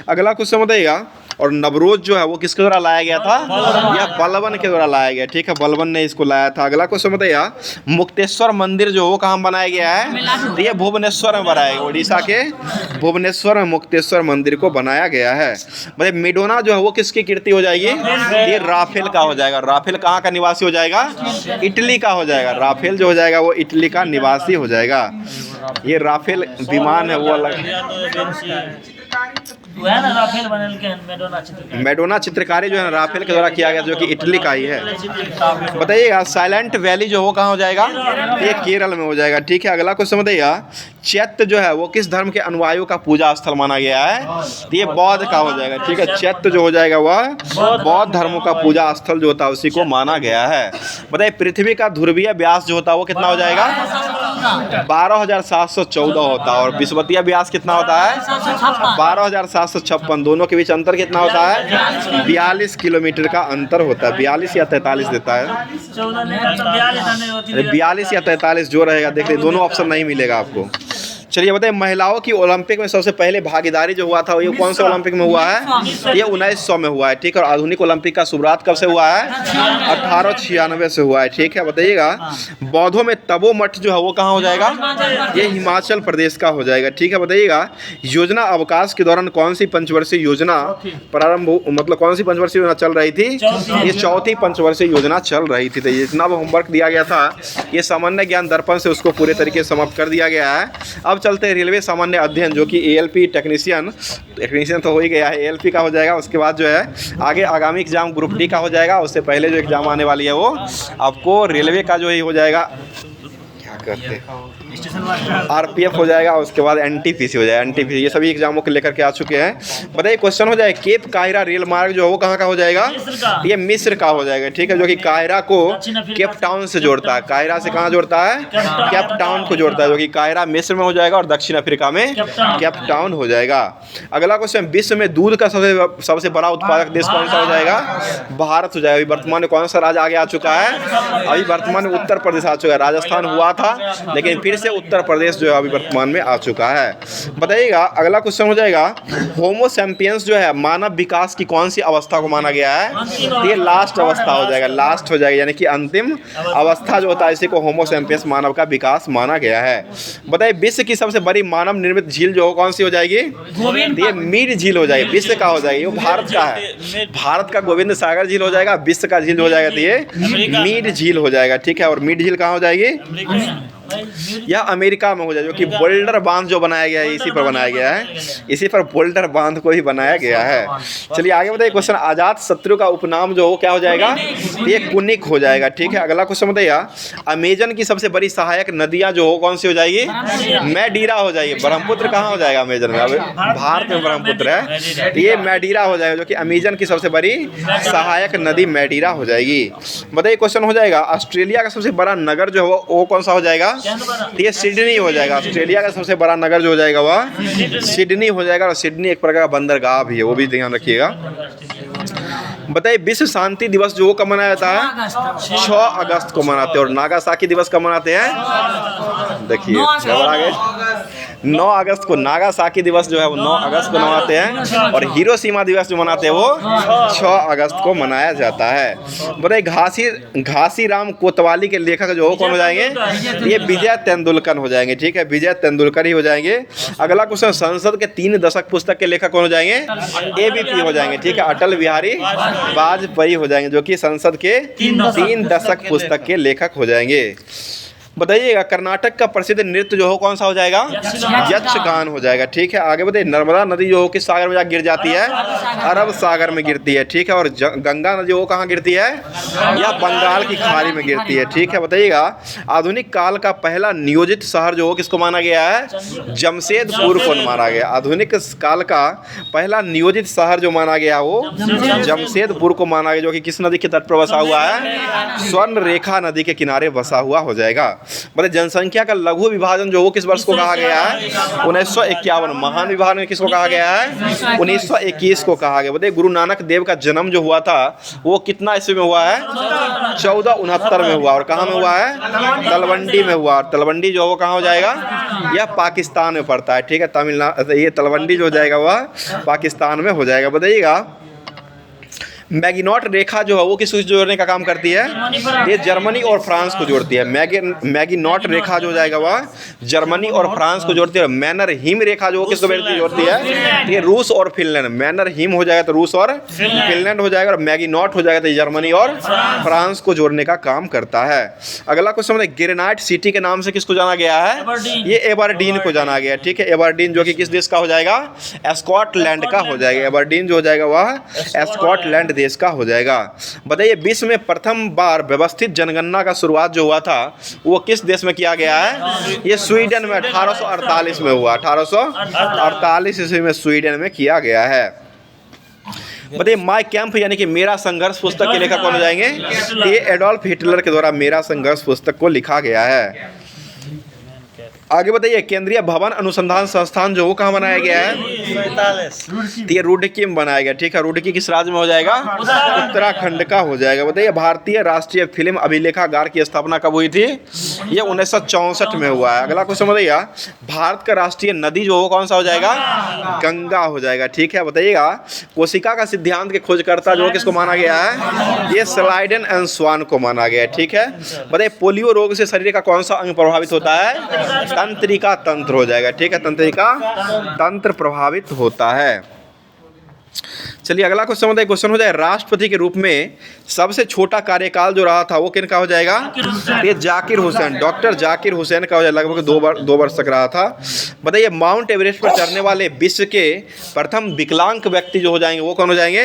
अगला क्वेश्चन बताइएगा और नवरोज जो है वो किसके द्वारा लाया गया था? यह बलबन के द्वारा लाया गया, ठीक है, बलबन ने इसको लाया था। अगला क्वेश्चन बताइए मुक्तेश्वर मंदिर जो वो कहाँ बनाया गया है? तो ये भुवनेश्वर में बनाया गया, उड़ीसा के भुवनेश्वर में मुक्तेश्वर मंदिर को बनाया गया है। बताइए मेडोना जो है वो किसकी कीर्ति हो जाएगी? ये राफेल का हो जाएगा। राफेल कहाँ का निवासी हो जाएगा? इटली का हो जाएगा। राफेल जो हो जाएगा वो इटली का निवासी हो जाएगा। ये राफेल विमान है वो अलग मेडोना चित्रकारी जो है राफेल के द्वारा किया गया, जो कि इटली का ही है। बताइएगा साइलेंट वैली जो वो कहाँ हो जाएगा? ये केरल में हो जाएगा, ठीक है। अगला क्वेश्चन बताइएगा चैत्य जो है वो किस धर्म के अनुयायियों का पूजा स्थल माना गया है? तो ये बौद्ध का हो जाएगा, ठीक है। चैत्य जो हो जाएगा वह बौद्ध धर्मों का पूजा स्थल जो होता है उसी को माना गया है। बताइए पृथ्वी का ध्रुवीय व्यास जो होता है वो कितना हो जाएगा? 12,714 होता है। और विषुवतीय व्यास कितना होता है? 12,756। दोनों के बीच अंतर कितना होता है? 42 किलोमीटर का अंतर होता है। 42 या 43 देता है, 42 या 43 जो रहेगा, देख लीजिए दोनों ऑप्शन नहीं मिलेगा आपको। चलिए बताइए, महिलाओं की ओलंपिक में सबसे पहले भागीदारी जो हुआ था ये कौन से ओलंपिक में हुआ है? ये 1900 में हुआ है, ठीक है। और आधुनिक ओलंपिक का शुरुआत कब से हुआ है? 1896 से हुआ है, ठीक है। बताइएगा, बौद्धों में तपो मठ जो है वो कहाँ हो जाएगा? ये हिमाचल प्रदेश का हो जाएगा, ठीक है। बताइएगा, योजना अवकाश के दौरान कौन सी पंचवर्षीय योजना प्रारंभ, मतलब कौन सी पंचवर्षीय योजना चल रही थी? ये चौथी पंचवर्षीय योजना चल रही थी। तो ये जितना भी होमवर्क दिया गया था ये सामान्य ज्ञान दर्पण से उसको पूरे तरीके से समाप्त कर दिया गया है। अब चलते हैं रेलवे सामान्य अध्ययन, जो कि ALP टेक्नीशियन तो हो ही गया है, ALP का हो जाएगा। उसके बाद जो है आगे आगामी एग्जाम ग्रुप D का हो जाएगा। उससे पहले जो एग्जाम आने वाली है वो आपको रेलवे का जो ही हो जाएगा, क्या कहते हैं, RPF हो जाएगा। उसके बाद NTPC हो जाएगा, NTPC। ये सभी एग्जामों को लेकर के आ चुके हैं। बताइए, क्वेश्चन हो जाए, केप काहिरा रेल मार्ग जो है वो कहाँ का हो जाएगा? ये मिस्र का हो जाएगा, ठीक है, जो कि काहिरा को केप टाउन से जोड़ता है। काहिरा से कहाँ जोड़ता है? केप टाउन को जोड़ता है, जो कि काहिरा मिस्र में हो जाएगा और दक्षिण अफ्रीका में केप टाउन हो जाएगा। अगला क्वेश्चन, विश्व में दूध का सबसे बड़ा उत्पादक देश कौन सा हो जाएगा? भारत हो जाएगा। अभी वर्तमान में कौन सा राज्य आगे आ चुका है? अभी वर्तमान में उत्तर प्रदेश आ चुका है। राजस्थान हुआ था लेकिन फिर से उत्तर प्रदेश जो है अभी वर्तमान में आ चुका है। बताइएगा, अगला क्वेश्चन हो जाएगा, होमो सैपियंस जो है मानव विकास की कौन सी अवस्था को माना गया है? ये लास्ट अवस्था हो जाएगा, लास्ट हो जाएगा, यानी कि अंतिम अवस्था जो होता है इसी को होमो सैपियंस मानव का विकास माना गया है। बताइए, विश्व की सबसे बड़ी मानव निर्मित झील जो कौन सी हो जाएगी? ये मीर झील हो जाएगी। विश्व का हो जाएगी, वो भारत का है। भारत का गोविंद सागर झील हो जाएगा, विश्व का झील हो जाएगा तो ये मीर झील हो जाएगा, ठीक है। और मीर झील कहाँ हो जाएगी? यह अमेरिका में हो जाए, जो कि बोल्डर बांध जो बनाया गया है इसी पर बनाया गया है, इसी पर बोल्डर बांध को ही बनाया गया है। चलिए आगे बताइए, क्वेश्चन, आजाद शत्रु का उपनाम जो हो क्या हो जाएगा? ये कुनिक हो जाएगा, ठीक है। अगला क्वेश्चन बताइए, अमेजन की सबसे बड़ी सहायक नदियां जो हो कौन सी हो जाएगी? मैडीरा हो जाएगी। ब्रह्मपुत्र कहाँ हो जाएगा अमेजन में? अब भारत में ब्रह्मपुत्र है, ये मैडीरा हो जाएगा, जो कि अमेजन की सबसे बड़ी सहायक नदी मैडीरा हो जाएगी। बताइए, क्वेश्चन हो जाएगा, ऑस्ट्रेलिया का सबसे बड़ा नगर जो है वो कौन सा हो जाएगा? ये सिडनी हो जाएगा। ऑस्ट्रेलिया का सबसे बड़ा नगर जो हो जाएगा वह सिडनी हो जाएगा। और सिडनी एक प्रकार का बंदरगाह भी है, वो भी ध्यान रखिएगा। बताइए, विश्व शांति दिवस जो कब मनाया जाता है? 6 अगस्त को मनाते हैं। और नागासाकी दिवस कब मनाते हैं? देखिए घबरा गए, 9 अगस्त को नागासाकी दिवस जो है वो 9 अगस्त को मनाते हैं। और हिरोशिमा दिवस जो मनाते हैं वो 6 अगस्त को मनाया जाता है। बताइए, घासीराम कोतवाली के लेखक जो कौन हो जाएंगे? ये विजय तेंदुलकर हो जाएंगे, ठीक है, विजय तेंदुलकर ही हो जाएंगे। अगला क्वेश्चन, संसद के 3 दशक पुस्तक के लेखक कौन हो जाएंगे? ABP हो जाएंगे, ठीक है, अटल बिहारी वाजपेयी हो जाएंगे, जो कि संसद के 3 दशक पुस्तक के लेखक हो जाएंगे। बताइएगा, कर्नाटक का प्रसिद्ध नृत्य जो हो कौन सा हो जाएगा? यक्षगान हो जाएगा, ठीक है। आगे बताइए, नर्मदा नदी जो हो किस सागर में गिर जाती है? अरब सागर में गिरती है, ठीक है। और गंगा नदी वो कहाँ गिरती है? या बंगाल की खाड़ी में गिरती है, ठीक है। बताइएगा, आधुनिक काल का पहला नियोजित शहर जो हो किसको माना गया है? जमशेदपुर को माना गया। आधुनिक काल का पहला नियोजित शहर जो माना गया वो जमशेदपुर को माना गया, जो कि किस नदी के तट पर बसा हुआ है? स्वर्ण रेखा नदी के किनारे बसा हुआ हो जाएगा। मतलब जनसंख्या का लघु विभाजन जो वो किस वर्ष को कहा गया है? 1951। महान विभाजन किसको कहा गया है? 1921 को कहा गया। बताइए, गुरु नानक देव का जन्म जो हुआ था वो कितना ईस्वी में हुआ है? 1469 में हुआ। और कहाँ में हुआ है? तलवंडी में हुआ। और तलवंडी जो वो कहाँ हो जाएगा? यह पाकिस्तान में पड़ता है, ठीक है। तमिलनाडु, ये तलवंडी जो हो जाएगा वह पाकिस्तान में हो जाएगा। बताइएगा, मैगिनॉट रेखा जो है वो किस जोड़ने का काम करती है? ये जर्मनी और फ्रांस को जोड़ती है। मैगिनॉट रेखा जो जाएगा वह जर्मनी और फ्रांस को जोड़ती है। मैनर हिम रेखा जो किसको जोड़ती है? ये रूस और फिनलैंड। मैनर हिम हो जाएगा तो रूस और फिनलैंड हो जाएगा, और मैगिनॉट हो जाएगा तो जर्मनी और फ्रांस को जोड़ने का काम करता है। अगला क्वेश्चन है, ग्रेनाइट सिटी के नाम से किसको जाना गया है? ये एबरडीन को जाना गया, ठीक है। एबरडीन जो कि किस देश का हो जाएगा? स्कॉटलैंड का हो जाएगा। एबरडीन जो हो जाएगा वह स्कॉटलैंड देश का हो जाएगा। बताइए, विश्व में प्रथम बार व्यवस्थित जनगणना का शुरुआत जो हुआ था वो किस देश में किया गया है? ये स्वीडन में 1848 में हुआ। 1848 ईस्वी में स्वीडन में किया गया है। बताइए, माय कैंप यानी कि मेरा संघर्ष पुस्तक के लेखक कौन हो जाएंगे? ये एडोल्फ हिटलर के द्वारा मेरा संघर्ष पुस्तक को लिखा गया है। आगे बताइए, केंद्रीय भवन अनुसंधान संस्थान जो वो कहाँ बनाया गया है? तो ये रुड़की में बनाया गया, ठीक है। रुड़की किस राज्य में हो जाएगा? उत्तराखंड का हो जाएगा। बताइए, भारतीय राष्ट्रीय फिल्म अभिलेखागार की स्थापना कब हुई थी? ये 1964 में हुआ है। अगला क्वेश्चन बताइएगा, भारत का राष्ट्रीय नदी जो हो कौन सा हो जाएगा? गंगा हो जाएगा, ठीक है। बताइएगा, कोशिका का सिद्धांत के खोजकर्ता जो किसको माना गया है? ये स्लाइडेन एंड स्वान को माना गया है, ठीक है। बताइए, पोलियो रोग से शरीर का कौन सा अंग प्रभावित होता है? तंत्रिका तंत्र हो जाएगा, ठीक है। तंत्रिका तंत्र प्रभावित होता है। चलिए अगला क्वेश्चन बताइए, क्वेश्चन हो जाए, राष्ट्रपति के रूप में सबसे छोटा कार्यकाल जो रहा था वो किनका हो जाएगा? ये जाकिर हुसैन, डॉक्टर जाकिर हुसैन का हो जाएगा। लगभग 2 वर्ष तक रहा था। बताइए, माउंट एवरेस्ट पर चढ़ने वाले विश्व के प्रथम विकलांग व्यक्ति जो हो जाएंगे वो कौन हो जाएंगे?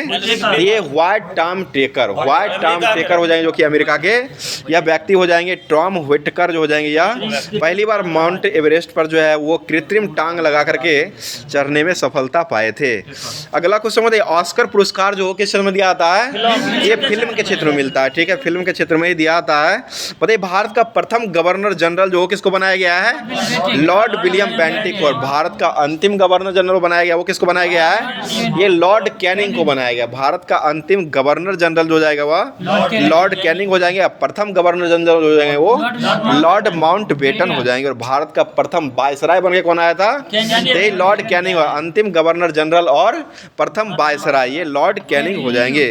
ये व्हाइट टॉम टेकर हो जाएंगे, जो कि अमेरिका के यह व्यक्ति हो जाएंगे। टॉम व्हिटकर जो हो जाएंगे, या पहली बार माउंट एवरेस्ट पर जो है वो कृत्रिम टांग लगा करके चढ़ने में सफलता पाए थे। अगला क्वेश्चन बताइए, ऑस्कर पुरस्कार जो किस क्षेत्र में दिया जाता है? ये फिल्म के क्षेत्र में मिलता है, ठीक है। फिल्म के क्षेत्र में ही दिया जाता है। बताइए, भारत का प्रथम गवर्नर जनरल जो किसको बनाया गया है? Lord William Bentinck. और भारत का अंतिम गवर्नर जनरल बनाया गया वो किसको बनाया गया है? ये लॉर्ड कैनिंग को बनाया गया। भारत का अंतिम गवर्नर जनरल जो हो जाएगा वह लॉर्ड कैनिंग हो जाएंगे। प्रथम गवर्नर जनरल हो जाएंगे वो लॉर्ड माउंटबेटन हो जाएंगे। और भारत का प्रथम वायसराय बन के कौन आया था? यही लॉर्ड कैनिंग। अंतिम गवर्नर जनरल और प्रथम वायसराय ये लॉर्ड कैनिंग हो जाएंगे।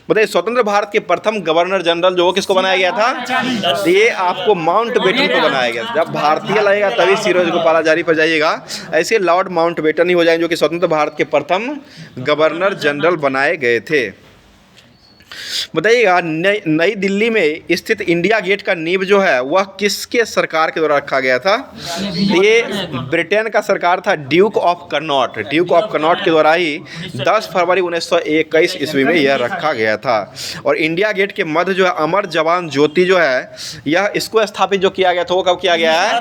बताइए, स्वतंत्र भारत के प्रथम गवर्नर जनरल जो किसको बनाया गया था? ये आपको माउंटबेटन को बनाया गया। जब भारतीय लगेगा तभी सिरोज गोपालाचारी पर जाइएगा। ऐसे लॉर्ड माउंटबेटन ही हो जाएंगे जो कि स्वतंत्र भारत के प्रथम गवर्नर जनरल बनाए गए थे। बताइएगा, नई दिल्ली में स्थित इंडिया गेट का नींव जो है वह किसके सरकार के द्वारा रखा गया था? ये ब्रिटेन का सरकार था, ड्यूक ऑफ कनॉट के द्वारा ही 10 फरवरी 1921 ईस्वी में यह रखा गया था। और इंडिया गेट के मध्य जो है अमर जवान ज्योति जो है, यह इसको स्थापित जो किया गया था वो कब किया गया है?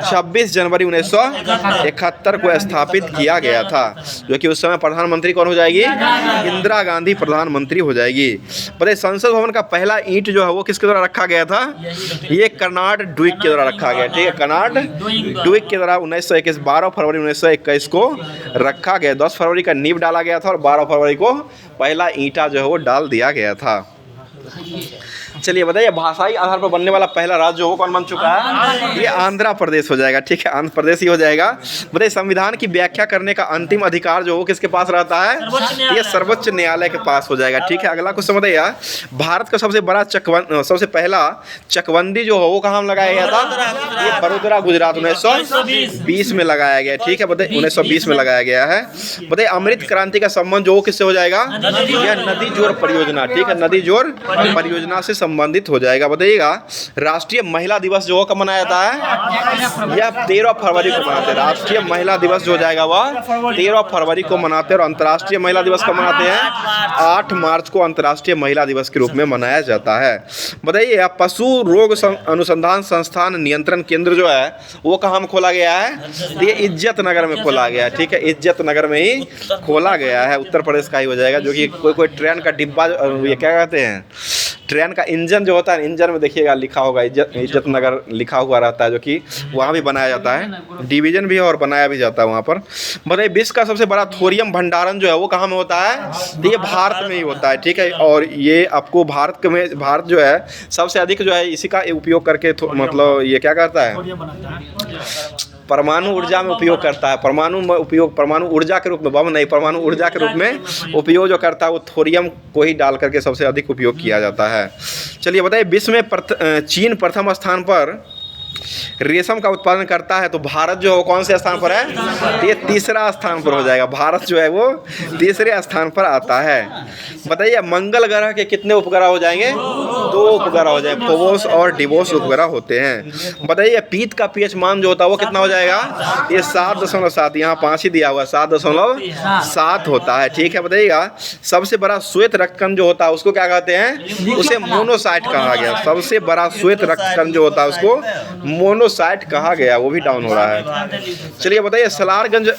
26 जनवरी 1971 को स्थापित किया गया था। जो कि उस समय प्रधानमंत्री कौन हो जाएगी? इंदिरा गांधी प्रधानमंत्री हो जाएगी। बताइए, संसद भवन का पहला ईंट जो है वो किसके द्वारा रखा गया था? ये कर्नाड ड्यूक के द्वारा रखा गया, ठीक है। कर्नाड ड्यूक के द्वारा 1921 12 फरवरी 1921 को रखा गया। 10 फरवरी का नींव डाला गया था और 12 फरवरी को पहला ईंटा जो है वो डाल दिया गया था। चलिए बताइए, भाषाई आधार पर बनने वाला पहला राज्य वो कौन बन चुका है? ये आंध्र प्रदेश हो जाएगा, ठीक है। आंध्र प्रदेश ही हो जाएगा। बताइए, संविधान की व्याख्या करने का अंतिम अधिकार जो वो किसके पास रहता है? ये सर्वोच्च न्यायालय के पास हो जाएगा, ठीक है। अगला क्वेश्चन बताइए, भारत का सबसे पहला चकबंदी जो हो वो कहाँ लगाया गया था? ये बड़ोदरा गुजरात 1920 में लगाया गया, ठीक है। बताइए, 1920 में लगाया गया है। बताइए, अमृत क्रांति का संबंध जो किससे हो जाएगा? यह नदी जोड़ परियोजना, ठीक है, नदी जोड़ परियोजना से संबंधित हो जाएगा। बताइएगा, राष्ट्रीय महिला दिवस जो कब मनाया जाता है? यह 13 फरवरी को मनाते हैं। राष्ट्रीय महिला दिवस जो हो जाएगा वह 13 फरवरी को मनाते हैं। और अंतर्राष्ट्रीय महिला दिवस कब मनाते हैं? 8 मार्च को अंतर्राष्ट्रीय महिला दिवस के रूप में मनाया जाता है। बताइए, पशु रोग अनुसंधान संस्थान नियंत्रण केंद्र जो है वो कहाँ में खोला गया है? ये इज्जत नगर में खोला गया है, ठीक है। इज्जत नगर में ही खोला गया है, उत्तर प्रदेश का ही हो जाएगा। जो कि कोई ट्रेन का डिब्बा, ये क्या कहते हैं, ट्रेन का इंजन जो होता है, इंजन में देखिएगा लिखा होगा इज्जत नगर लिखा हुआ रहता है, जो कि वहाँ भी बनाया जाता है। डिवीजन भी है और बनाया भी जाता है वहाँ पर। बताइए, विश्व का सबसे बड़ा थोरियम भंडारण जो है वो कहाँ में होता है? तो ये भारत में ही होता है, ठीक है। और ये आपको भारत जो है सबसे अधिक जो है इसी का उपयोग करके मतलब ये क्या करता है? परमाणु ऊर्जा में उपयोग करता है। परमाणु ऊर्जा के रूप में, बम नहीं, परमाणु ऊर्जा के रूप में उपयोग जो करता है वो थोरियम को ही डाल करके सबसे अधिक उपयोग किया जाता है। चलिए बताइए, विश्व में चीन प्रथम स्थान पर रेशम का उत्पादन करता है, तो भारत जो है वो कौन से स्थान पर है? ये तीसरा स्थान पर हो जाएगा। भारत जो है वो तीसरे स्थान पर आता है। बताइए, मंगल ग्रह के कितने उपग्रह हो जाएंगे? 2 उपग्रह हो जाएंगे, फोबोस और डिवोस उपग्रह होते हैं। बताइए, पीत का पीएच मान जो होता है वो कितना हो जाएगा? ये 7.7, यहाँ 5 ही दिया हुआ, 7.7 होता है, ठीक है। बताइएगा, सबसे बड़ा श्वेत रक्तकण जो होता है उसको क्या कहते हैं? उसे मोनोसाइट कहा गया। सबसे बड़ा श्वेत रक्तकण जो होता है उसको मोनोसाइट कहा गया, वो भी डाउन हो रहा है। चलिए बताइए, सलारगंज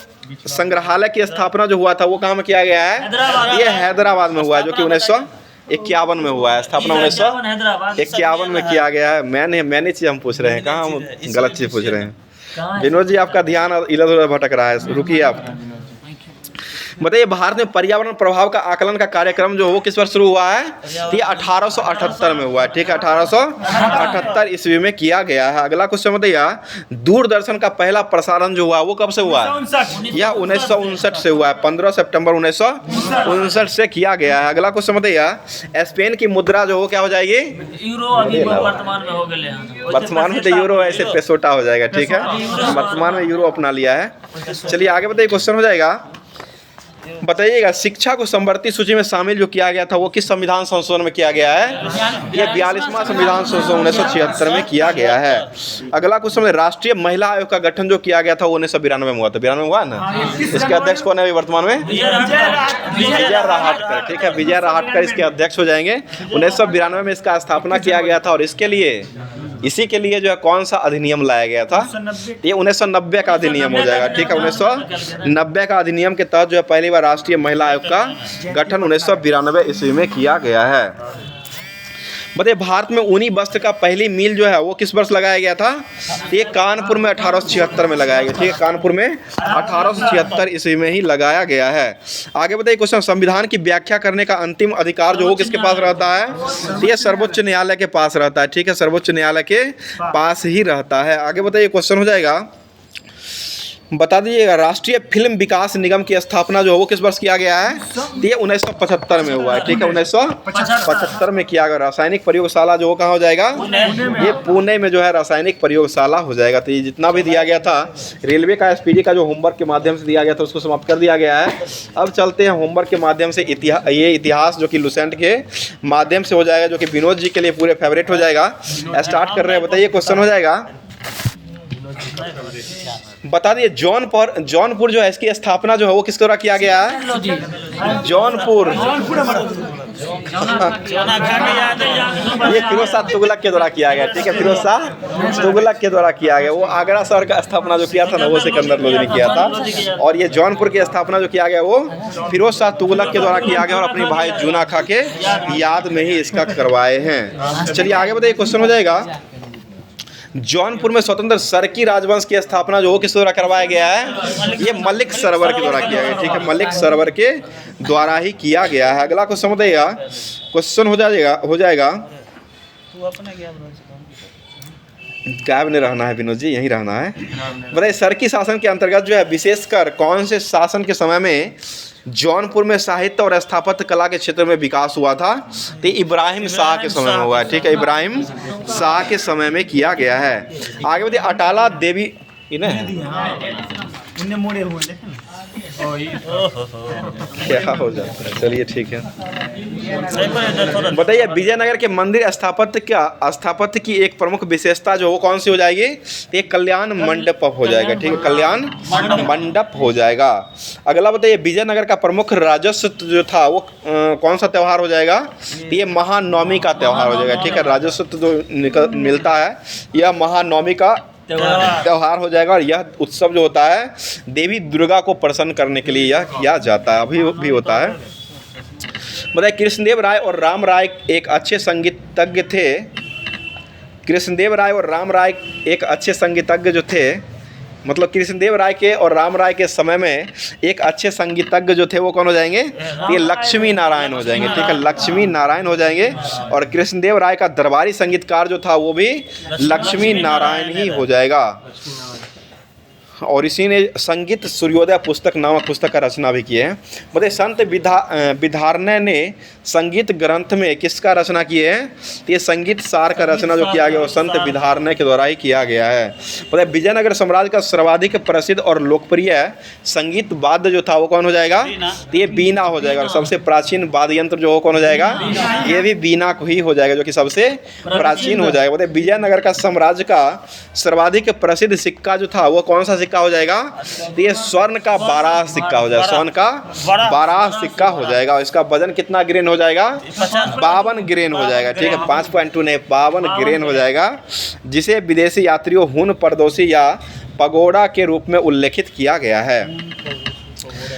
संग्रहालय की स्थापना जो हुआ था वो कहाँ में किया गया है? ये हैदराबाद में हुआ है, जो कि 1951 में हुआ है। स्थापना 1951 में किया गया है। मैंने चीज़ हम पूछ रहे हैं, कहाँ हम गलत चीज़ पूछ रहे हैं। विनोद जी आपका ध्यान इधर उधर भटक रहा है, रुकिए आप। बताइए भारत में पर्यावरण प्रभाव का आकलन का कार्यक्रम जो वो किस वर्ष शुरू हुआ है? ये 1878 में हुआ है, ठीक है, 1878 ईस्वी में किया गया है। अगला क्वेश्चन बताइए दूरदर्शन का पहला प्रसारण जो हुआ वो कब से हुआ है? यह 1959 से हुआ है, 15 सितंबर 1959 से किया गया है। अगला क्वेश्चन बताइए स्पेन की मुद्रा जो हो क्या हो जाएगी? यूरो अभी वर्तमान में हो गया है। वर्तमान में तो यूरो ऐसे पेसोटा हो जाएगा, ठीक है, वर्तमान में यूरो अपना लिया है। चलिए आगे बताइए क्वेश्चन हो जाएगा, बताइएगा शिक्षा को समवर्ती सूची में शामिल जो किया गया था वो किस संविधान संशोधन में किया गया है? ये 42वां संविधान संशोधन 1976 में किया गया है। अगला क्वेश्चन राष्ट्रीय महिला आयोग का गठन जो किया गया था वो 1992 में हुआ था, 92 हुआ ना? इसके अध्यक्ष कौन है अभी वर्तमान में? विजय राहटकर, ठीक है, विजय राहटकर इसके अध्यक्ष हो जाएंगे। 1992 में इसका स्थापना किया गया था और इसके लिए इसी के लिए जो है कौन सा अधिनियम लाया गया था? ये 1990 का अधिनियम हो जाएगा, ठीक है, 1990 का अधिनियम के तहत जो है पहली बार राष्ट्रीय महिला आयोग का गठन 1992 ईस्वी में किया गया है। बताइए भारत में ऊनी वस्त्र का पहली मिल जो है वो किस वर्ष लगाया गया था? ये कानपुर में 1876 में लगाया गया, ठीक है, कानपुर में 1876 ईस्वी में ही लगाया गया है। आगे बताइए क्वेश्चन संविधान की व्याख्या करने का अंतिम अधिकार जो वो किसके पास रहता है? तो ये सर्वोच्च न्यायालय के पास रहता है, ठीक है, सर्वोच्च न्यायालय के पास ही रहता है। आगे बताइए क्वेश्चन हो जाएगा, बता दीजिएगा राष्ट्रीय फिल्म विकास निगम की स्थापना जो है वो किस वर्ष किया गया है? ये 1975 में हुआ है, ठीक है, 1975 में किया गया। रासायनिक प्रयोगशाला जो कहाँ हो जाएगा? ये पुणे में जो है रासायनिक प्रयोगशाला हो जाएगा। तो ये जितना भी दिया गया था रेलवे का एसपीडी का जो होमवर्क के माध्यम से दिया गया था उसको समाप्त कर दिया गया है। अब चलते हैं होमवर्क के माध्यम से ये इतिहास जो कि लुसेंट के माध्यम से हो जाएगा, जो कि विनोद जी के लिए पूरे फेवरेट हो जाएगा। स्टार्ट कर रहे हैं, बताइए क्वेश्चन हो जाएगा, बता दिए जौनपुर जो है इसकी स्थापना जो है वो किसके द्वारा किया गया है? जौनपुर ये फिरोज शाह तुगलक के द्वारा किया गया, ठीक है, फिरोज शाह तुगलक के द्वारा किया गया। वो आगरा शहर का स्थापना जो किया था ना वो सिकंदर लोदी ने किया था, और ये जौनपुर की स्थापना जो किया गया वो फिरोज शाह तुगलक के द्वारा किया गया और अपने भाई जूना खां के याद में ही इसका करवाए हैं। चलिए आगे बताइए क्वेश्चन हो जाएगा, जौनपुर में स्वतंत्र सरकी राजवंश की स्थापना जो किस द्वारा करवाया गया है? ये मलिक सरवर के द्वारा किया गया, ठीक है, मलिक सरवर के द्वारा ही किया गया है। अगला क्वेश्चन बताइएगा, क्वेश्चन हो जाएगा गायब नहीं रहना है विनोद जी, यहीं रहना है। बताइए सरकी शासन के अंतर्गत जो है विशेषकर कौन से शासन के समय में जौनपुर में साहित्य और स्थापत्य कला के क्षेत्र में विकास हुआ था? तो इब्राहिम शाह के समय में हुआ है, ठीक है, इब्राहिम शाह के समय में किया गया है। आगे बताइए अटाला देवी क्या हो जाता है, चलिए ठीक है। बताइए विजयनगर के मंदिर स्थापत्य की एक प्रमुख विशेषता जो वो कौन सी हो जाएगी? ये कल्याण मंडप हो जाएगा, ठीक है, कल्याण मंडप हो जाएगा। अगला बताइए विजयनगर का प्रमुख राजस्व जो था वो कौन सा त्यौहार हो जाएगा? ये महानवमी का त्यौहार हो जाएगा, ठीक है, राजस्व जो मिलता है यह महानवमी का त्यौहार हो जाएगा। और यह उत्सव जो होता है देवी दुर्गा को प्रसन्न करने के लिए यह किया जाता है, अभी भी होता है। बताइए कृष्णदेव राय और राम राय एक अच्छे संगीतज्ञ थे। कृष्णदेव राय और राम राय एक अच्छे संगीतज्ञ जो थे, मतलब कृष्णदेव राय के और राम राय के समय में एक अच्छे संगीतज्ञ जो थे वो कौन हो जाएंगे? ये लक्ष्मी नारायण हो जाएंगे, ठीक है, लक्ष्मी नारायण हो जाएंगे। और कृष्णदेव राय का दरबारी संगीतकार जो था वो भी लक्ष्मी नारायण ही हो जाएगा। और इसी ने संगीत सूर्योदय पुस्तक नामक पुस्तक का रचना भी किए हैं। बताइए संत विधारण्य ने संगीत ग्रंथ में किसका रचना किए हैं? ये संगीत सार का रचना जो किया गया वो संत विधारण्य के द्वारा ही किया गया है। बताइए विजयनगर साम्राज्य का सर्वाधिक प्रसिद्ध और लोकप्रिय संगीत वाद्य जो था वो कौन हो जाएगा? तो ये बीना हो जाएगा। और सबसे प्राचीन वाद्य यंत्र जो हो कौन हो जाएगा? ये भी बीना को ही हो जाएगा, जो कि सबसे प्राचीन हो जाएगा। बताइए विजयनगर का साम्राज्य का सर्वाधिक प्रसिद्ध सिक्का जो था वो कौन सा सिक्का हो जाएगा? तो ये स्वर्ण का 12 सिक्का हो जाएगा, स्वर्ण का 12 सिक्का हो जाएगा। और इसका वजन कितना ग्रेन हो जाएगा? 52 ग्रेन हो जाएगा, ठीक है, 5.2 नहीं 52 ग्रेन हो जाएगा, जिसे विदेशी यात्रियों हुन परदोसी या पगोड़ा के रूप में उल्लेखित किया गया है।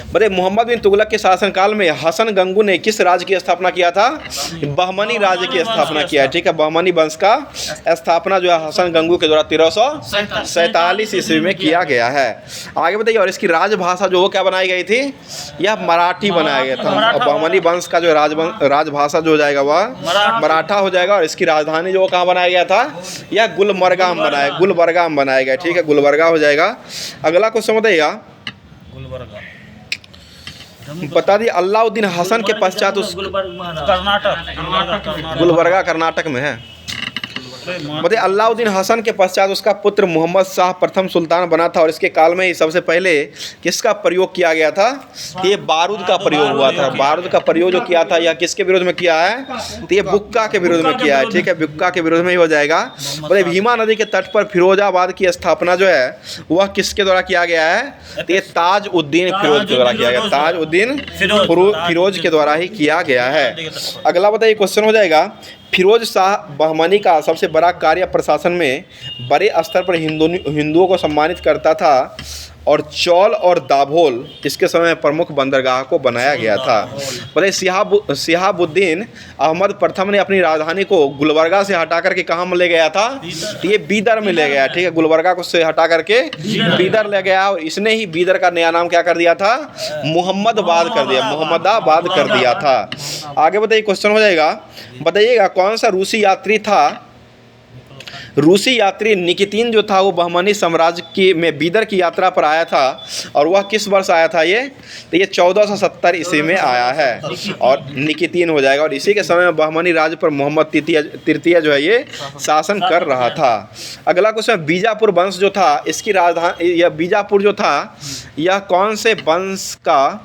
बताइए मोहम्मद बिन तुगलक के शासनकाल में हसन गंगू ने किस राज्य की स्थापना किया था? बहमनी राज्य की स्थापना किया है, ठीक है। बहमनी वंश का स्थापना जो है हसन गंगू के द्वारा 1347 ईस्वी में किया गया है। आगे बताइए, और इसकी राजभाषा जो वो क्या बनाई गई थी? यह मराठी बनाया गया था। और बहमनी वंश का जो राजभाषा जो हो जाएगा वह मराठा हो जाएगा। और इसकी राजधानी जो कहाँ बनाया गया था? यह गुलबर्गा में बनाया गया, ठीक है, गुलबर्गा हो जाएगा। अगला क्वेश्चन बताइएगा, बता दिए अलाउद्दीन हसन के पश्चात उस गुलबर्गा कर्नाटक में है। बताइए अलाउद्दीन हसन के पश्चात उसका पुत्र मोहम्मद शाह प्रथम सुल्तान बना था और इसके काल में ही सबसे पहले किसका प्रयोग किया गया था? ये बारूद का प्रयोग हुआ था। बारूद का प्रयोग जो किया था यह किसके विरोध में किया है? तो ये बुक्का के विरोध में किया है, ठीक है, बुक्का के विरोध में ही हो जाएगा। बताइए भीमा नदी के तट पर फिरोजाबाद की स्थापना जो है वह किसके द्वारा किया गया है? तो ये ताज-उद-दीन फिरोज के द्वारा किया गया, ताज-उद-दीन फिरोज के द्वारा ही किया गया है। अगला बताइए क्वेश्चन हो जाएगा, फिरोज शाह बहमनी का सबसे बड़ा कार्य प्रशासन में बड़े स्तर पर हिंदुओं को सम्मानित करता था और चौल और दाभोल इसके समय प्रमुख बंदरगाह को बनाया गया था। बोले शिहाबुद्दीन अहमद प्रथम ने अपनी राजधानी को गुलबर्गा से हटा करके कहाँ में ले गया था? ये बीदर में ले गया, ठीक है, गुलबर्गा को से हटा करके बीदर ले गया और इसने ही बीदर का नया नाम क्या कर दिया था? मोहम्मदाबाद कर दिया था। आगे बताइए क्वेश्चन हो जाएगा, बताइएगा कौन सा रूसी यात्री निकितीन जो था वो बहमनी साम्राज्य की में बीदर की यात्रा पर आया था और वह किस वर्ष आया था? ये 1470 ईस्वी में आया है और निकितीन हो जाएगा। और इसी के समय में बहमनी राज्य पर मोहम्मद तृतीय जो है ये शासन कर रहा था। अगला क्वेश्चन, बीजापुर वंश जो था इसकी राजधानी, यह बीजापुर जो था यह कौन से वंश का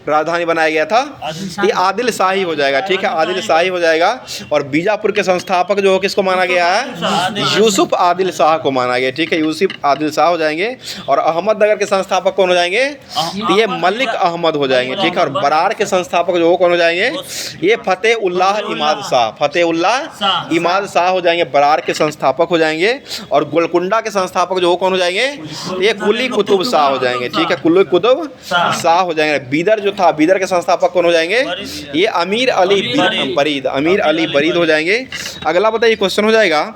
राजधानी बनाया गया था? ये आदिल शाही हो जाएगा, ठीक है, आदिल शाही हो जाएगा। और बीजापुर के संस्थापक जो किसको माना गया है? यूसुफ आदिल शाह को माना गया, ठीक है, यूसुफ आदिल शाह हो जाएंगे। और अहमदनगर के संस्थापक कौन हो जाएंगे? ये मलिक अहमद हो जाएंगे, ठीक है। और बरार के संस्थापक जो कौन हो जाएंगे? ये फतेहुल्लाह इमाद शाह हो जाएंगे, बरार के संस्थापक हो जाएंगे। और गोलकुंडा के संस्थापक जो कौन हो जाएंगे? ये कुली कुतुब शाह हो जाएंगे, ठीक है, कुली कुतुब शाह हो जाएंगे। बीदर जो था, बीदर के संस्थापक कौन हो जाएंगे? ये अमीर अली बरीद हो जाएंगे। अगला बताइए क्वेश्चन हो जाएगा,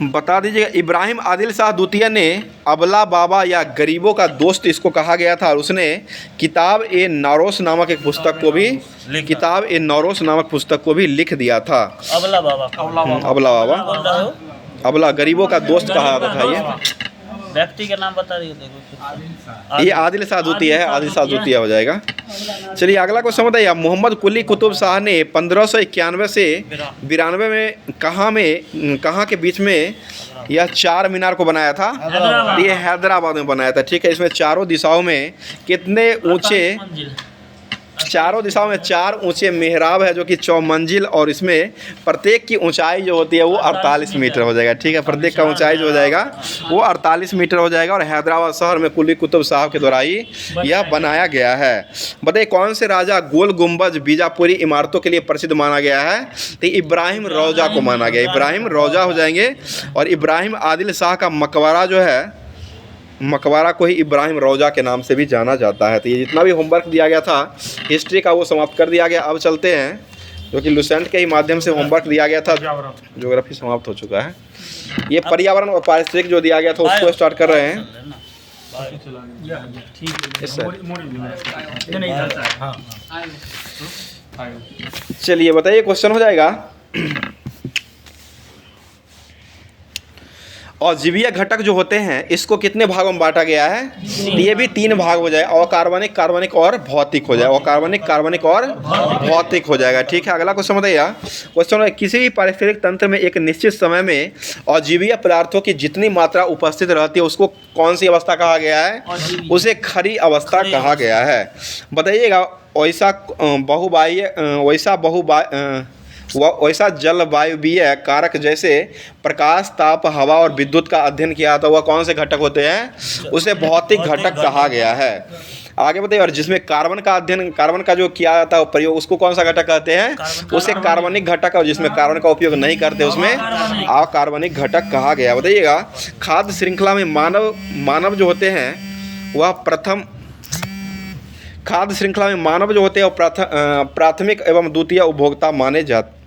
बता दीजिएगा इब्राहिम आदिल शाह द्वितीय ने अबला बाबा या गरीबों का दोस्त इसको कहा गया था और उसने किताब ए नौरोस नामक एक पुस्तक को भी लिख दिया था। अबला गरीबों का दोस्त कहा था। ये व्यक्ति का नाम बता दीजिए। ये आदिल शाह द्वितीय है, आदिल शाह द्वितीय हो जाएगा। चलिए अगला क्वेश्चन बताइए, मोहम्मद कुली कुतुब शाह ने 1591 से 92 में कहाँ के बीच में यह चार मीनार को बनाया था? ये हैदराबाद में बनाया था, ठीक है। इसमें चारों दिशाओं में कितने ऊंचे? चारों दिशाओं में 4 ऊंचे मेहराब है जो कि 4 मंजिल और इसमें प्रत्येक की ऊंचाई जो होती है वो 48 मीटर हो जाएगा, ठीक है। प्रत्येक का ऊंचाई जो हो जाएगा वो 48 मीटर हो जाएगा। और हैदराबाद शहर में कुली कुतुब शाह के द्वारा ही यह बनाया गया है। बताइए कौन से राजा गोल गुंबज बीजापुरी इमारतों के लिए प्रसिद्ध माना गया है? तो इब्राहिम रौजा को माना गया, इब्राहिम रौजा हो जाएंगे। और इब्राहिम आदिल शाह का मकबरा जो है, मकबरा को ही इब्राहिम रौजा के नाम से भी जाना जाता है। तो ये जितना भी होमवर्क दिया गया था हिस्ट्री का वो समाप्त कर दिया गया। अब चलते हैं जो कि लुसेंट के ही माध्यम से होमवर्क दिया गया था, ज्योग्राफी समाप्त हो चुका है। ये पर्यावरण और पारिस्थितिक जो दिया गया था उसको स्टार्ट कर रहे हैं। चलिए बताइए क्वेश्चन हो जाएगा, और जीवीय घटक जो होते हैं इसको कितने भागों में बांटा गया है? ये भी 3 भाग हो जाए, अकार्बनिक, कार्बनिक और भौतिक हो जाए, अकार्बनिक, कार्बनिक और भौतिक हो जाएगा, ठीक है। अगला क्वेश्चन बताइए, क्वेश्चन है किसी भी पारिस्थितिक तंत्र में एक निश्चित समय में अजीवीय पदार्थों की जितनी मात्रा उपस्थित रहती है उसको कौन सी अवस्था कहा गया है? उसे खरी अवस्था कहा गया है। बताइएगा वैसा जलवायुवीय कारक जैसे प्रकाश, ताप, हवा और विद्युत का अध्ययन किया था वह कौन से घटक होते हैं? उसे भौतिक घटक कहा गया है। आगे बताइए, और जिसमें कार्बन का अध्ययन, कार्बन का जो किया जाता है प्रयोग उसको कौन सा घटक कहते हैं? उसे कार्बनिक घटक। और जिसमें कार्बन का उपयोग नहीं करते उसमें अकार्बनिक घटक कहा गया। बताइएगा खाद्य श्रृंखला में मानव जो होते हैं वह प्रथम खाद्य श्रृंखला में मानव जो होते हैं वो प्राथमिक एवं द्वितीय उपभोक्ता माने जाते,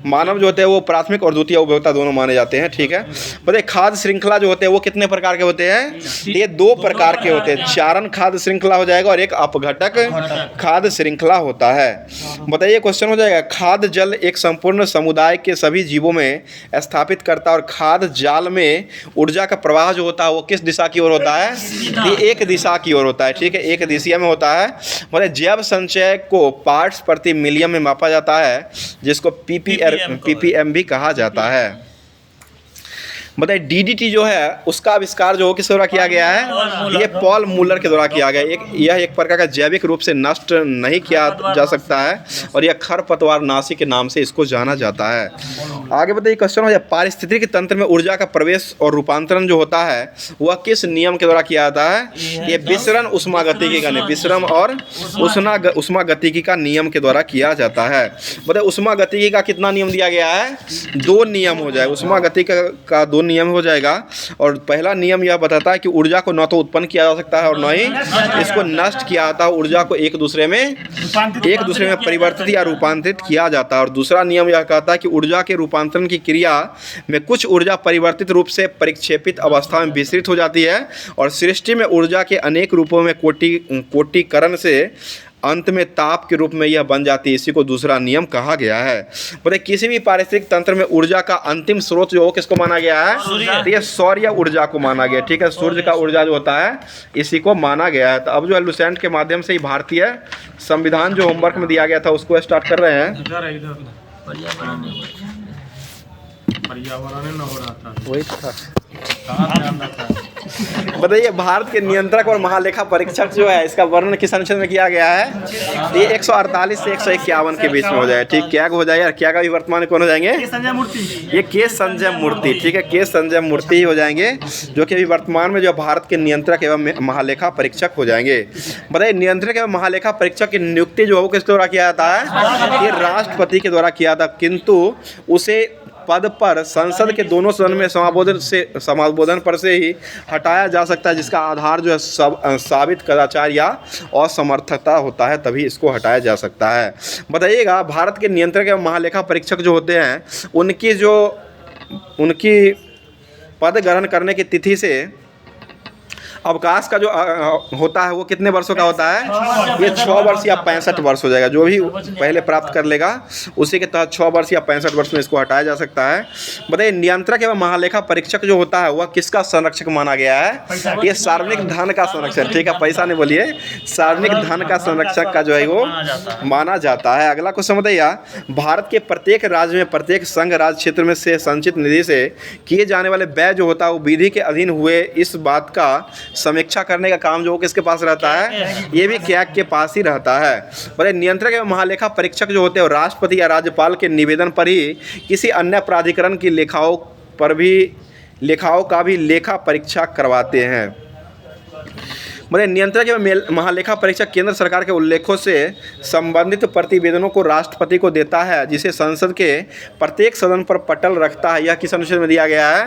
मानव जो होते हैं वो प्राथमिक और द्वितीय उपभोक्ता दोनों माने जाते हैं। ठीक है, बताइए खाद्य श्रृंखला जो होते हैं वो कितने प्रकार के होते हैं? ये 2 प्रकार के होते हैं, चारण खाद्य श्रृंखला हो जाएगा और एक अपघटक खाद्य श्रृंखला होता है। बताइए क्वेश्चन हो जाएगा, खाद्य जल एक संपूर्ण समुदाय के सभी जीवों में स्थापित करता है और खाद्य जाल में ऊर्जा का प्रवाह जो होता है वो किस दिशा की ओर होता है? ये एक दिशा की ओर होता है। ठीक है, एक दिशा में होता है। मतलब जैव संचय को पार्ट्स प्रति मिलियन में मापा जाता है, जिसको पीपीएम भी कहा जाता है। बताइए डीडीटी जो है उसका आविष्कार जो किस द्वारा किया गया है? ये पॉल मूलर के द्वारा किया गया। यह एक प्रकार का जैविक रूप से नष्ट नहीं किया जा सकता है और यह खरपतवार नाशी के नाम से इसको जाना जाता है। आगे बताइए क्वेश्चन हो जाए, पारिस्थितिकी तंत्र में ऊर्जा का प्रवेश और रूपांतरण जो होता है वह किस नियम के द्वारा किया जाता है? ये विसरण उष्मागतिकी का विश्रम और उष्मागतिकी का नियम के द्वारा किया जाता है। बताइए उष्मागतिकी का कितना नियम दिया गया है? 2 नियम हो जाए। उष्मागतिकी का 2 नियम हो जाएगा और पहला नियम यह बताता है कि ऊर्जा को न तो उत्पन्न किया जा सकता है और न ही इसको नष्ट किया जाता है। ऊर्जा को एक दूसरे में परिवर्तित या रूपांतरित किया जाता है। और दूसरा नियम यह कहता है कि ऊर्जा के रूपांतरण की क्रिया में कुछ ऊर्जा परिवर्तित रूप से परिक्षेपित अवस्था में विस्तृत हो जाती है और सृष्टि में ऊर्जा के अनेक रूपों में कोटिकरण से अंत में ताप के रूप में यह बन जाती है। इसी को दूसरा नियम कहा गया है। बताइए किसी भी पारिस्थितिक तंत्र में ऊर्जा का अंतिम स्रोत जो किसको माना गया है? तो ये सौर्य ऊर्जा को माना गया। ठीक है, सूर्य का ऊर्जा जो होता है इसी को माना गया है। तो अब जो है लुसेंट के माध्यम से ही भारतीय संविधान जो होमवर्क में दिया गया था उसको स्टार्ट कर रहे हैं। पर्यावरण हो रहा था वही था। बताइए भारत के नियंत्रक और महालेखा परीक्षक जो है इसका वर्णन किस अनुच्छेद में किया गया है? ये 148 से 151 के बीच में हो जाए। ठीक, क्या हो जाएगा? क्या का भी वर्तमान में कौन हो जाएंगे? ये के संजय मूर्ति। ठीक है, के संजय मूर्ति ही हो जाएंगे जो कि अभी वर्तमान में जो भारत के नियंत्रक एवं महालेखा परीक्षक हो जाएंगे। बताइए नियंत्रक एवं महालेखा परीक्षक की नियुक्ति जो है किस द्वारा किया जाता है? ये राष्ट्रपति के द्वारा किया था, किंतु उसे पद पर संसद के दोनों सदन में समाबोधन पर से ही हटाया जा सकता है, जिसका आधार जो है साबित कदाचार या असमर्थता होता है, तभी इसको हटाया जा सकता है। बताइएगा भारत के नियंत्रक एवं महालेखा परीक्षक जो होते हैं उनकी पद ग्रहण करने की तिथि से अवकाश का जो होता है वो कितने वर्षों का होता है? ये 6 वर्ष या 65 वर्ष हो जाएगा। जो भी पहले प्राप्त कर लेगा उसी के तहत 6 वर्ष या 65 वर्ष में इसको हटाया जा सकता है। बताइए नियंत्रक एवं महालेखा परीक्षक जो होता है वह किसका संरक्षक माना गया है? ये सार्वजनिक धन का संरक्षक। ठीक है, पैसा नहीं बोलिए, सार्वजनिक धन का संरक्षक का जो है वो माना जाता है। अगला क्वेश्चन बताइए, भारत के प्रत्येक राज्य में प्रत्येक संघ राज्य क्षेत्र में से संचित निधि से किए जाने वाले व्यय जो होता है वो विधि के अधीन हुए इस बात का समीक्षा करने का काम जो किसके पास रहता है? ये भी कैग के पास ही रहता है। पर नियंत्रक एवं महालेखा परीक्षक जो होते हैं राष्ट्रपति या राज्यपाल के निवेदन पर ही किसी अन्य प्राधिकरण की लेखाओं का भी लेखा परीक्षा करवाते हैं। मतलब नियंत्रक एवं महालेखा परीक्षक केंद्र सरकार के उल्लेखों से संबंधित प्रतिवेदनों को राष्ट्रपति को देता है, जिसे संसद के प्रत्येक सदन पर पटल रखता है। यह किस अनुच्छेद में दिया गया है?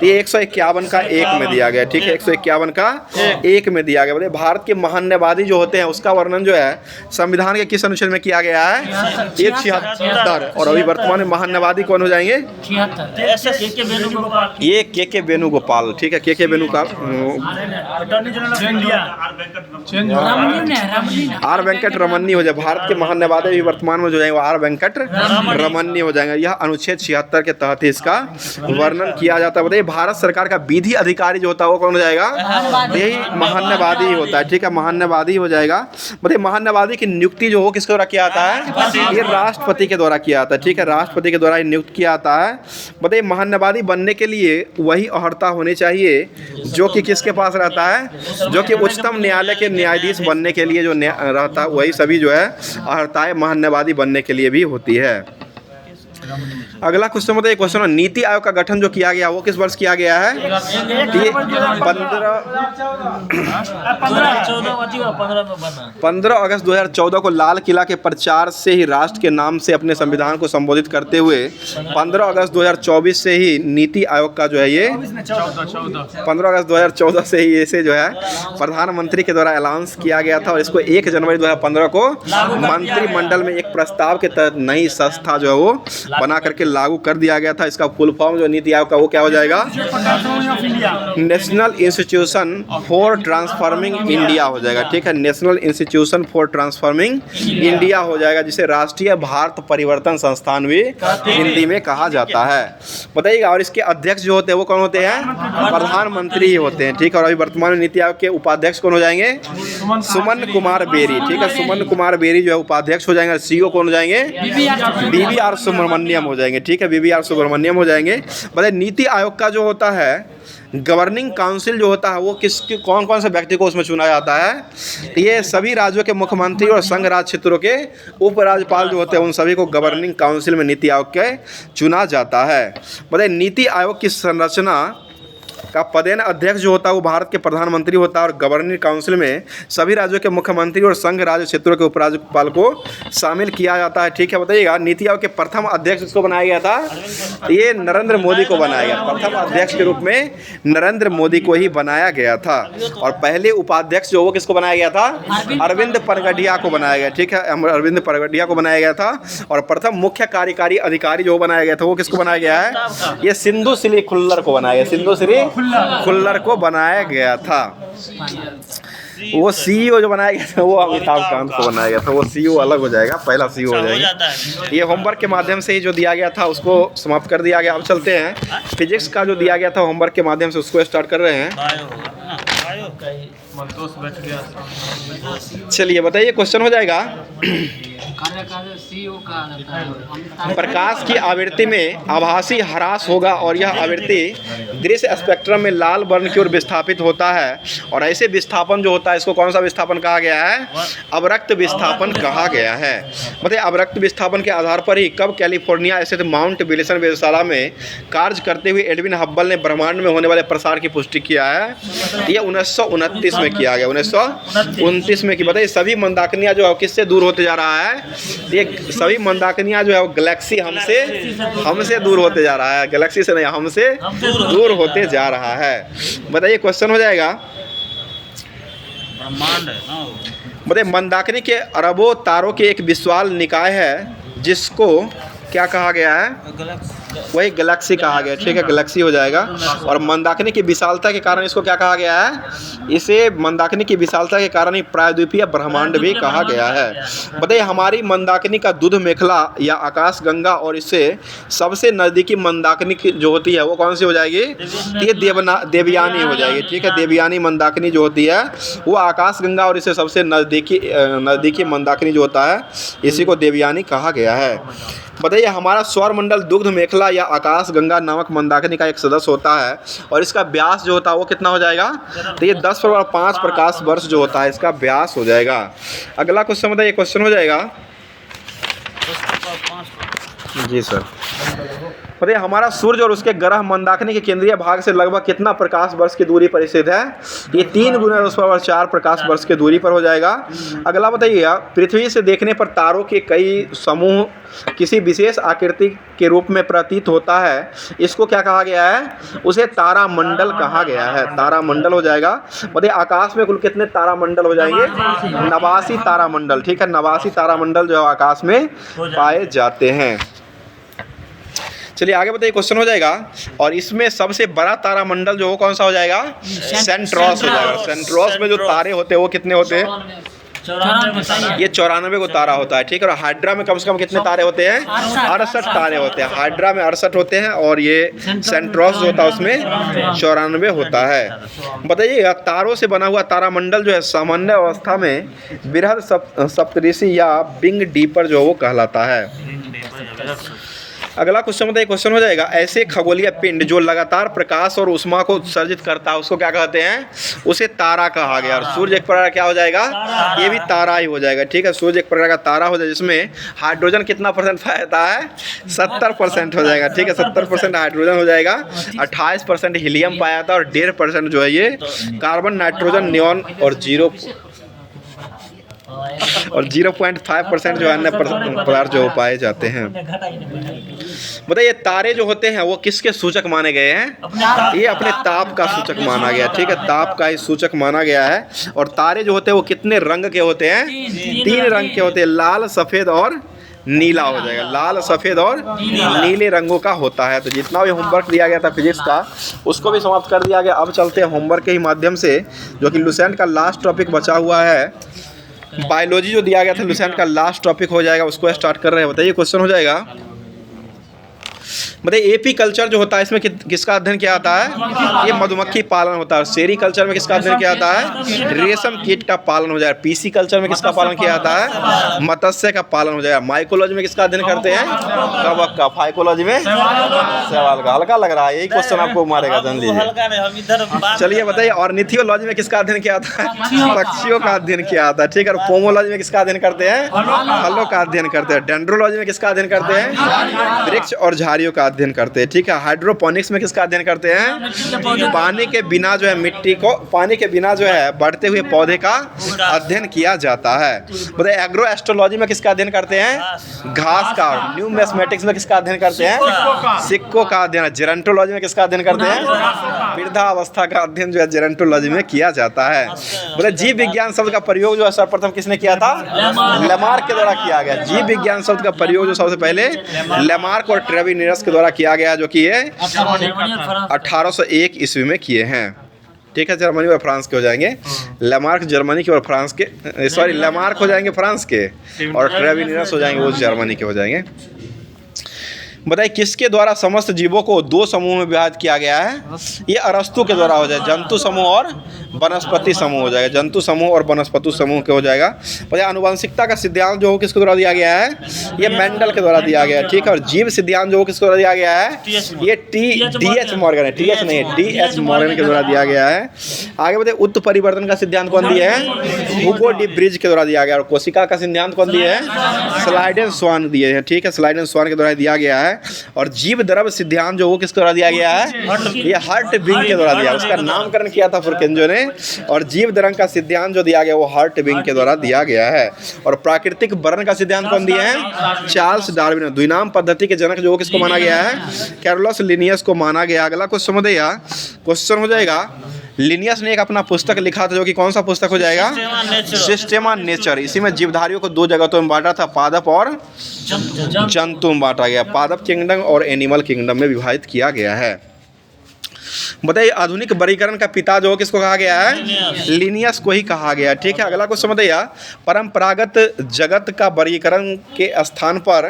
ये 151 का 1 में दिया गया। ठीक है, 151 का 1 में दिया गया। मतलब भारत के महान्यवादी जो होते हैं उसका वर्णन जो है संविधान के किस अनुच्छेद में किया गया है? ये 76। और अभी वर्तमान में महान्यवादी कौन हो जाएंगे? ये के वेणुगोपाल। ठीक है, के वेणुगोपाल आर वेंकट रमन्नी हो जाए। भारत के महान्यवादी भी वर्तमान में जो जाएंगे आर वेंकट रमन्नी हो जाएंगे। यह अनुच्छेद 76 के तहत इसका वर्णन किया जाता है। बताइए भारत सरकार का विधि अधिकारी जो होता है वो कौन हो जाएगा? यही महान्यवादी ही होता है। ठीक है, महान्यवादी हो जाएगा। बताइए महान्यवादी की नियुक्ति जो हो किसके द्वारा किया जाता है? ये राष्ट्रपति के द्वारा किया जाता है। ठीक है, राष्ट्रपति के द्वारा नियुक्त किया जाता है। बताइए महान्यवादी बनने के लिए वही अर्हता होनी चाहिए जो कि किसके पास रहता है? जो कि उच्चतम न्यायालय के न्यायाधीश बनने के लिए जो रहता है वही सभी जो है अर्हताएं महान्यवादी बनने के लिए भी होती है। अगला क्वेश्चन बताइए, क्वेश्चन नीति आयोग का गठन जो किया गया वो किस वर्ष किया गया है? ये 15 अगस्त 2014 को लाल किला के प्रचार से ही राष्ट्र के नाम से अपने संविधान को संबोधित करते हुए 15 अगस्त 2024 से ही नीति आयोग का जो है ये 15 अगस्त 2014 से ही इसे जो है प्रधानमंत्री के द्वारा अनाउंस किया गया था और इसको 1 जनवरी 2015 को मंत्रिमंडल में एक प्रस्ताव के तहत नई संस्था जो है वो बना करके लागू कर दिया गया था। इसका फुल फॉर्म जो नीति आयोग का वो क्या हो जाएगा? National institution for transforming India हो जाएगा। ठीक है, national institution for transforming India हो जाएगा, जिसे राष्ट्रीय भारत परिवर्तन संस्थान भी हिंदी में कहा जाता है। बताइएगा, और इसके अध्यक्ष जो होते हैं वो कौन होते हैं? प्रधानमंत्री ही होते हैं। ठीक है, और अभी वर्तमान में नीति आयोग के उपाध्यक्ष कौन हो जाएंगे? सुमन कुमार बेरी। ठीक है, सुमन कुमार बेरी जो है उपाध्यक्ष हो जाएंगे। सीईओ कौन हो जाएंगे? BVR सुब्रमण्यम हो जाएंगे। ठीक है, BVR सुब्रमण्यम हो जाएंगे। बताइए, नीति आयोग का जो होता है गवर्निंग काउंसिल जो होता है वो कौन कौन से व्यक्ति को उसमें चुना जाता है? तो ये सभी राज्यों के मुख्यमंत्री और संघ राज्य क्षेत्रों के उपराज्यपाल जो होते हैं उन सभी को गवर्निंग काउंसिल में नीति आयोग के चुना जाता है। बताइए, नीति आयोग की संरचना का पदेन अध्यक्ष जो होता है वो भारत के प्रधानमंत्री होता है और गवर्निंग काउंसिल में सभी राज्यों के मुख्यमंत्री और संघ राज्य क्षेत्रों के उपराज्यपाल को शामिल किया जाता है। ठीक है, बताइएगा, नीति आयोग के प्रथम अध्यक्ष किसको बनाया गया था? ये नरेंद्र मोदी को बनाया गया। प्रथम अध्यक्ष के रूप में नरेंद्र मोदी को ही बनाया गया था और पहले उपाध्यक्ष जो वो किसको बनाया गया था? अरविंद परगडिया को बनाया गया। ठीक है, अरविंद परगडिया को बनाया गया था और प्रथम मुख्य कार्यकारी अधिकारी जो बनाया गया था वो किसको बनाया गया है? ये सिंधु श्री खुल्लर को बनाया गया। सिंधु श्री खुल्लर को बनाया गया था। वो सीईओ जो बनाया गया था वो अमिताभ कांत को बनाया गया था। वो सीईओ अलग हो जाएगा, पहला सीईओ हो जाएगा। ये होमवर्क के माध्यम से ही जो दिया गया था उसको समाप्त कर दिया गया। अब चलते हैं फिजिक्स का जो दिया गया था होमवर्क के माध्यम से उसको स्टार्ट कर रहे हैं। चलिए बताइए, क्वेश्चन हो जाएगा। प्रकाश की आवृत्ति में आभासी ह्रास होगा और यह आवृत्ति दृश्य स्पेक्ट्रम में लाल वर्ण की ओर विस्थापित होता है और ऐसे विस्थापन जो होता है इसको कौन सा विस्थापन कहा गया है? अवरक्त विस्थापन कहा गया है। बताइए, अवरक्त विस्थापन के आधार पर ही कब कैलिफोर्निया स्थित माउंट विल्सन वेधशाला में कार्य करते हुए एडविन हब्बल ने ब्रह्मांड में होने वाले प्रसार की पुष्टि किया है? ये 1929 में किया गया। 1929 में की। बताइए, सभी मंदाकिनियाँ जो है किससे दूर होते जा रहा है? ये सभी मंदाकिनियाँ जो है वो गैलेक्सी हमसे दूर होते जा रहा है। गैलेक्सी से नहीं, हमसे दूर होते जा रहा है। बताइए, क्वेश्चन हो जाएगा। ब्रह्मांड है ना। बताइए, मंदाकिनी के अरबों तारों की एक विशाल निकाय है जिसको क्या कहा गया है? वही गैलेक्सी कहा गया। ठीक है, गैलेक्सी हो जाएगा। और मंदाकिनी की विशालता के कारण इसको क्या कहा गया है? इसे मंदाकिनी की विशालता के कारण ही प्रायद्वीपीय ब्रह्मांड भी कहा गया है। बताइए, हमारी मंदाकिनी का दूध मेखला या आकाश गंगा और इससे सबसे नज़दीकी मंदाकिनी जो होती है वो कौन सी हो जाएगी? ये देवयानी हो जाएगी। ठीक है, देवयानी मंदाकिनी जो होती है वो आकाश गंगा और इससे सबसे नज़दीकी मंदाकिनी जो होता है इसी को देवयानी कहा गया है। बताइए, हमारा सौरमंडल दुग्ध मेखला या आकाश गंगा नामक मंदाकिनी का एक सदस्य होता है और इसका व्यास जो होता है वो कितना हो जाएगा? तो ये 10⁵ प्रकाश वर्ष जो होता है इसका व्यास हो जाएगा। अगला क्वेश्चन बताइए, क्वेश्चन हो जाएगा। जी सर। बताइए, हमारा सूर्य और उसके ग्रह मंदाकिनी के केंद्रीय भाग से लगभग कितना प्रकाश वर्ष की दूरी पर स्थित है? ये 3 × 10⁴ प्रकाश वर्ष की दूरी पर हो जाएगा। अगला बताइएगा, पृथ्वी से देखने पर तारों के कई समूह किसी विशेष आकृति के रूप में प्रतीत होता है, इसको क्या कहा गया है? उसे तारामंडल कहा गया है। तारामंडल हो जाएगा। बताइए, आकाश में कुल कितने तारामंडल हो जाएंगे? 89 तारामंडल। ठीक है, 89 तारामंडल जो आकाश में पाए जाते हैं। चलिए आगे बताइए, क्वेश्चन हो जाएगा। और इसमें सबसे बड़ा तारामंडल जो वो कौन सा हो जाएगा? सेंट्रोस हो जाएगा। सेंट्रोस में जो तारे होते हैं वो कितने होते हैं? 94 ये 94 को तारा होता है। ठीक है, और हाइड्रा में कम से कम कितने तारे होते हैं? 68 तारे होते हैं। हाइड्रा में 68 होते हैं और ये सेंट्रोस जो होता है उसमें 94 होता है। बताइए, तारों से बना हुआ तारामंडल जो है सामान्य अवस्था में बृहद सप्तऋषि या बिग डीपर जो वो कहलाता है। अगला क्वेश्चन बताइए, क्वेश्चन हो जाएगा ऐसे खगोलीय पिंड जो लगातार प्रकाश और ऊष्मा को उत्सर्जित करता है उसको क्या कहते हैं? उसे तारा कहा गया। और सूर्य एक प्रकार का क्या हो जाएगा? ये भी तारा ही हो जाएगा, ठीक है। सूर्य एक प्रकार का तारा हो जाएगा जिसमें हाइड्रोजन कितना परसेंट पाया जाता है? 70% हो जाएगा, ठीक है। 70% हाइड्रोजन हो जाएगा, 28% हीलियम पाया जाता है और 1.5% जो है ये कार्बन, नाइट्रोजन, नियॉन और 0.5% जो अन्य पदार्थ जो पाए जाते हैं। बताइए तारे जो होते हैं वो किसके सूचक माने गए हैं? ये अपने ताप का सूचक माना गया, ठीक है। ताप का ही सूचक माना गया है। और तारे जो होते हैं वो कितने रंग के होते हैं? 3 रंग के होते हैं, लाल, सफ़ेद और नीला हो जाएगा। लाल, सफ़ेद और नीले रंगों का होता है। तो जितना भी होमवर्क दिया गया था फिजिक्स का उसको भी समाप्त कर दिया गया। अब चलते हैं होमवर्क के ही माध्यम से, जो कि लुसेंट का लास्ट टॉपिक बचा हुआ है। बायोलॉजी जो दिया गया था लुसेंट का लास्ट टॉपिक हो जाएगा, उसको स्टार्ट कर रहे हैं। बताइए क्वेश्चन हो जाएगा, बताइए एपी कल्चर जो होता है इसमें किसका अध्ययन किया जाता है? ये मधुमक्खी पालन होता है। सेरी कल्चर में किसका अध्ययन किया जाता है? रेशम कीट का पालन हो जाएगा। पीसी कल्चर में किसका पालन किया जाता है? मत्स्य का पालन हो जाएगा। माइकोलॉजी में किसका अध्ययन करते हैं? कवक का। फाइकोलॉजी में सवाल का। हल्का लग रहा है, यही क्वेश्चन आपको मारेगा, जान लीजिए। चलिए बताइए, और निथियोलॉजी में किसका अध्ययन किया जाता है? पक्षियों का अध्ययन किया जाता है, ठीक है। और पोमोलॉजी में किसका अध्ययन करते हैं? फलों का अध्ययन करते हैं। डेंड्रोलॉजी में किसका अध्ययन करते हैं? वृक्ष और झाड़ियों का अध्ययन करते हैं, ठीक है। हाइड्रोपोनिक्स में किसका अध्ययन करते हैं? पानी के बिना जो है मिट्टी को, पानी के बिना जो है बढ़ते हुए पौधे का अध्ययन किया जाता है। बताइए एग्रो एस्ट्रोलॉजी में किसका अध्ययन करते हैं? घास का। न्यूमिस्मेटिक्स में किसका अध्ययन करते हैं? सिक्कों का अध्ययन। जेरंटोलॉजी में किसका अध्ययन करते हैं? वृद्धावस्था का अध्ययन जो है जेरंटोलॉजी में किया जाता है। बताइए जीव विज्ञान शब्द का प्रयोग जो है सर्वप्रथम किसने किया था? लेमार्क के द्वारा किया गया। जीव विज्ञान शब्द का प्रयोग जो सबसे पहले लेमार्क और ट्रेविनियस के द्वारा किया गया, जो कि ये 1801 ईस्वी में किए हैं, ठीक है। जर्मनी और फ्रांस के हो जाएंगे। लेमार्क जर्मनी के और फ्रांस के, सॉरी लेमार्क हो जाएंगे फ्रांस के और ट्रेविनियस हो जाएंगे वो जर्मनी के हो जाएंगे। बताइए किसके द्वारा समस्त जीवों को 2 समूह में विभाजित किया गया है? ये अरस्तु के द्वारा हो जाएगा। जंतु समूह और वनस्पति समूह हो जाएगा। जंतु समूह और वनस्पति समूह के हो जाएगा। बताइए आनुवंशिकता का सिद्धांत जो हो किसके द्वारा दिया गया है? ये मेंडल के द्वारा दिया गया है, ठीक है। और जीव सिद्धांत जो हो किसके द्वारा दिया गया है? ये डी.एच. मॉर्गन है, टी.एच. नहीं है, डी.एच. मॉर्गन के द्वारा दिया गया है। आगे बताइए उत्परिवर्तन का सिद्धांत कौन दिया है? हुगो डी ब्रिज के द्वारा दिया गया। और कोशिका का सिद्धांत कौन दिया है? स्लाइडेन स्वान दिए हैं, ठीक है। स्लाइडेन स्वान के द्वारा दिया गया है। और जीव द्रव सिद्धांत जो वो किसके द्वारा दिया गया है? ये हर्ट बिंग के द्वारा दिया, उसका नामकरण किया था फुर्केंजो ने। और जीव द्रव का सिद्धांत जो दिया गया वो हर्ट बिंग के द्वारा दिया गया है। और प्राकृतिक वर्णन का सिद्धांत कौन दिया है? Charles Darwin. द्विनाम पद्धति के जनक जो वो किसको माना गया है? कैरोलस लिनियस को माना गया। अगला क्वेश्चन बताइए, क्वेश्चन हो जाएगा लिनियस ने एक अपना पुस्तक लिखा था, जो कि कौन सा पुस्तक हो जाएगा? सिस्टेमा नेचर। इसी में जीवधारियों को 2 जगहों में बांटा था, पादप और जंतु में बांटा गया। पादप किंगडम और एनिमल किंगडम में विभाजित किया गया है। बताइए आधुनिक वर्गीकरण का पिता जो किसको कहा गया है? लिनियस को ही कहा गया, ठीक है। अगला क्वेश्चन बताइए परंपरागत जगत का वर्गीकरण के स्थान पर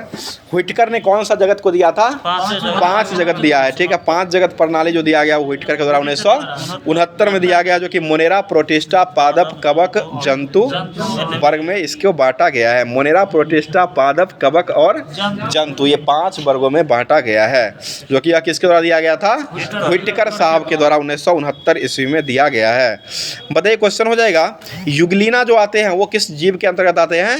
व्हिटकर ने कौन सा जगत को दिया था? 5 जगत दिया है, ठीक है। 5 जगत प्रणाली जो दिया गया वो व्हिटकर के द्वारा 1969 में दिया गया, जो कि मोनेरा, प्रोटिस्टा, पादप, कवक, जंतु वर्ग में इसको बांटा गया है। मोनेरा, प्रोटिस्टा, पादप, कवक और जंतु, ये 5 वर्गों में बांटा गया है, जो कि यह किसके द्वारा दिया गया था? व्हिटकर साहब के द्वारा 1969 ईस्वी में दिया गया है। बताइए क्वेश्चन हो जाएगा युगलीना जो आते हैं वो किस जीव के अंतर्गत आते हैं?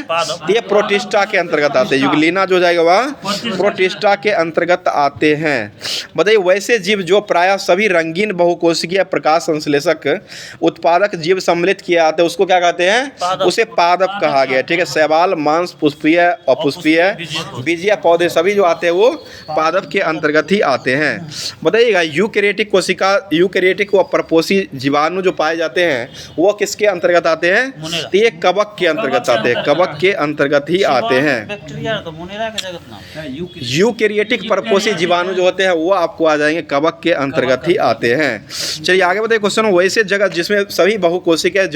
ये प्रोटिस्टा के अंतर्गत आते हैं। युगलीना जो जाएगा वह प्रोटिस्टा के अंतर्गत आते हैं। बताइए वैसे जीव जो प्रायः सभी रंगीन बहुकोशिकीय प्रकाश संश्लेषक उत्पादक जीव सम्मिलित किए आते हैं उसको क्या कहते हैं? उसे पादप कहा गया, ठीक है। शैवाल, मांस, पुष्पीय, अपुष्पीय, बीजीय पौधे सभी जो आते हैं वो पादप के अंतर्गत ही आते हैं। बताइएगा यूकैरियोटिक कोशिका, यूकैरियोटिक व परपोषी जीवाणु जो पाए जाते हैं वो किसके अंतर्गत आते हैं? तो ये कवक के अंतर्गत आते हैं, कवक के अंतर्गत ही आते हैं। यूकैरियोटिक परपोषी जीवाणु जो होते हैं वो आपको आ जाएंगे कवक के अंतर्गत ही आते हैं। चलिए आगे बताइए क्वेश्चन, वैसे जगत जिसमें सभी बहुकोशिकीय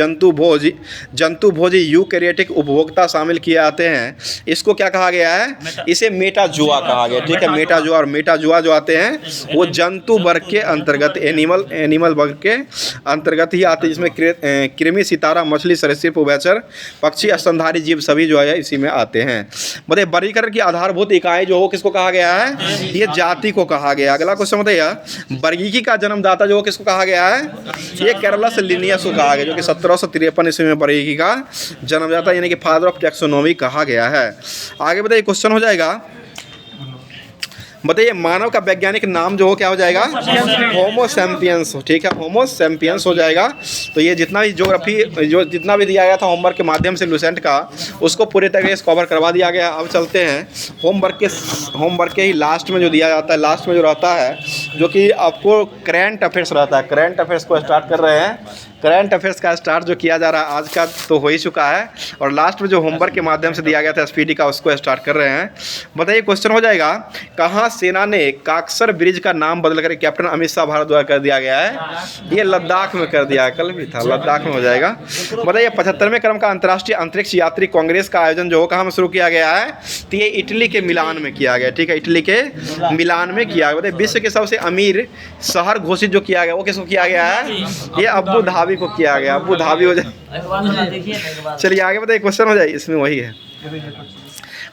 जंतुभोजी यूकैरियोटिक उपभोक्ता शामिल किए आते हैं इसको क्या कहा गया है? इसे मेटाजोआ कहा गया, ठीक है। मेटाजोआ और मेटाजोआ जो आते हैं वो जंतु वर्ग के अंतर्गत अंतर्गत एनिमल वर्ग के अंतर्गत ही आते हैं, जिसमें कृमि, सितारा, मछली, सरीसृप, उभयचर, पक्षी, स्तनधारी जीव सभी जो है इसी में आते हैं। बताइए वर्गीकरण की आधारभूत इकाई जो हो किसको कहा गया है? ये जाति को कहा गया। अगला क्वेश्चन बताइए वर्गीकी का जन्मदाता जो हो किसको कहा गया है? ये कैरोलस लिनियस को कहा गया, जो कि 1753 ईस्वी में वर्गीकी का जन्मदाता यानी कि फादर ऑफ टैक्सोनॉमी कहा गया है। आगे बताइए क्वेश्चन हो जाएगा, बताइए मानव का वैज्ञानिक नाम जो हो क्या हो जाएगा? Homo sapiens. ठीक है, होमो सैपियंस हो जाएगा। तो ये जितना भी ज्योग्राफी जो जितना भी दिया गया था होमवर्क के माध्यम से लुसेंट का, उसको पूरे तरीके से कवर करवा दिया गया। अब चलते हैं होमवर्क के ही लास्ट में जो दिया जाता है, लास्ट में जो रहता है, जो कि आपको करेंट अफेयर्स रहता है। करेंट अफेयर्स को स्टार्ट कर रहे हैं। करंट अफेयर्स का स्टार्ट जो किया जा रहा है आज का तो हो ही चुका है, और लास्ट में जो होमवर्क के माध्यम से दिया गया था एसपीडी का, उसको स्टार्ट कर रहे हैं। बताइए क्वेश्चन हो जाएगा, कहाँ सेना ने काकसर ब्रिज का नाम बदल कर कैप्टन अमित शाह भारत द्वारा कर दिया गया है? ये लद्दाख में कर दिया, कल भी था, लद्दाख में हो जाएगा। बताइए 75वें क्रम का अंतर्राष्ट्रीय अंतरिक्ष यात्री कांग्रेस का आयोजन जो कहाँ में शुरू किया गया है? तो ये इटली के मिलान में किया गया। ठीक है, इटली के मिलान में किया गया। बताइए विश्व के सबसे अमीर शहर घोषित जो किया गया वो किसको किया गया है? ये अबू धाबी को किया गया। अबू धाबी हो जाए। चलिए आगे बताइए क्वेश्चन हो जाए, इसमें वही है।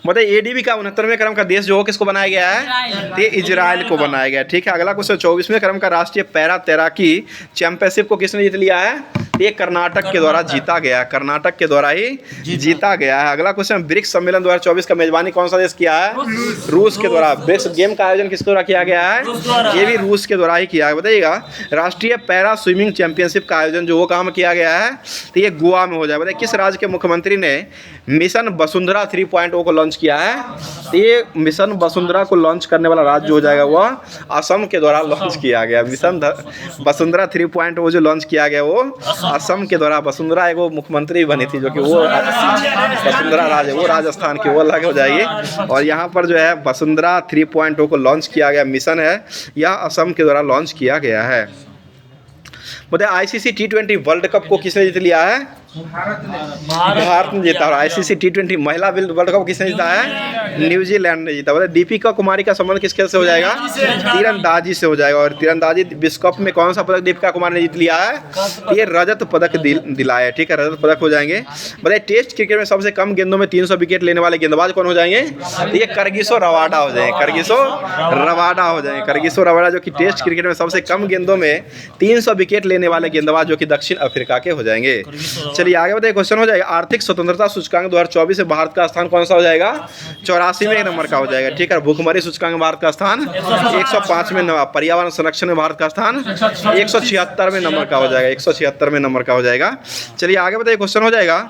बताइए एडीबी का 69वें क्रम का देश जो हो किसको बनाया गया है? ये इजराइल को बनाया गया। ठीक है, अगला क्वेश्चन 24वें क्रम का राष्ट्रीय पैरा तैराकी चैंपियनशिप को किसने जीत लिया है? ये कर्नाटक के द्वारा जीता गया। कर्नाटक के द्वारा ही जीता गया है। अगला क्वेश्चन ब्रिक्स सम्मेलन 2024 का मेजबानी कौन सा देश किया है? रूस के द्वारा। ब्रिक्स गेम का आयोजन किसके द्वारा किया गया है? ये भी रूस के द्वारा ही किया है। बताइएगा राष्ट्रीय पैरा स्विमिंग चैंपियनशिप का आयोजन जो वो कहाँ में किया गया है? तो ये गोवा में हो जाए। बताइए किस राज्य के मुख्यमंत्री ने मिशन वसुंधरा 3.0 को लॉन्च किया है? तो ये मिशन वसुंधरा को लॉन्च करने वाला राज्य जो हो जाएगा वह असम के द्वारा लॉन्च किया गया। मिशन वसुंधरा 3.0 जो लॉन्च किया गया वो असम के द्वारा। वसुंधरा एक वो मुख्यमंत्री बनी थी जो कि वो वसुंधरा राज है, वो राजस्थान की, वो अलग हो जाएगी। और यहाँ पर जो है वसुंधरा 3.0 को लॉन्च किया गया मिशन है, यह असम के द्वारा लॉन्च किया गया है। बताइए आईसीसी T20 वर्ल्ड कप को किसने जीत लिया है? भारत ने जीता। और आईसीसी T20 महिला वर्ल्ड कप किसने जीता है? न्यूजीलैंड ने जीता। बताइए दीपिका कुमारी का संबंध किस खेल से हो जाएगा? तीरंदाजी से हो जाएगा। और तीरंदाजी विश्व कप में कौन सा पदक दीपिका कुमारी ने जीत लिया है? ये रजत पदक दिलाया है। ठीक है, रजत पदक हो जाएंगे। बताइए टेस्ट क्रिकेट में सबसे कम गेंदों में 300 विकेट लेने वाले गेंदबाज कौन हो जाएंगे? ये करगिसो रबाडा हो जाएंगे। करगिसो रबाडा हो जाएंगे। करगिसो रबाडा जो कि टेस्ट क्रिकेट में सबसे कम गेंदों में 300 विकेट लेने वाले गेंदबाज जो कि दक्षिण अफ्रीका के हो जाएंगे। चलिए आगे बताइए क्वेश्चन हो जाएगा आर्थिक स्वतंत्रता सूचकांक 2024 में भारत का स्थान कौन सा हो जाएगा? 84वें नंबर का हो जाएगा। ठीक है, भूखमरी सूचकांक में भारत का स्थान 105वें नंबर, पर्यावरण संरक्षण में भारत का स्थान 176वें नंबर का हो जाएगा। 176वें नंबर का हो जाएगा। चलिए आगे बताइए क्वेश्चन हो जाएगा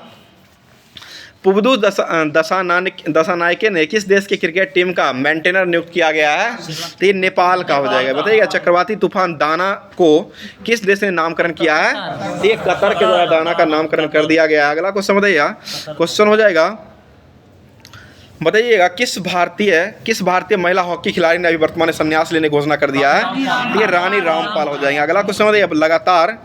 पुबदू दसानायके ने किस देश की क्रिकेट टीम का मेंटेनर नियुक्त किया गया है? तो ये नेपाल का हो जाएगा। बताइएगा चक्रवाती तूफान दाना को किस देश ने नामकरण किया है? तो ये कतर के द्वारा दाना का नामकरण कर दिया गया है। अगला क्वेश्चन बताइएगा, क्वेश्चन हो जाएगा बताइएगा किस भारतीय महिला हॉकी खिलाड़ी ने अभी वर्तमान में संन्यास लेने की घोषणा कर दिया है? ये रानी रामपाल हो जाएंगे। अगला क्वेश्चन बताइए लगातार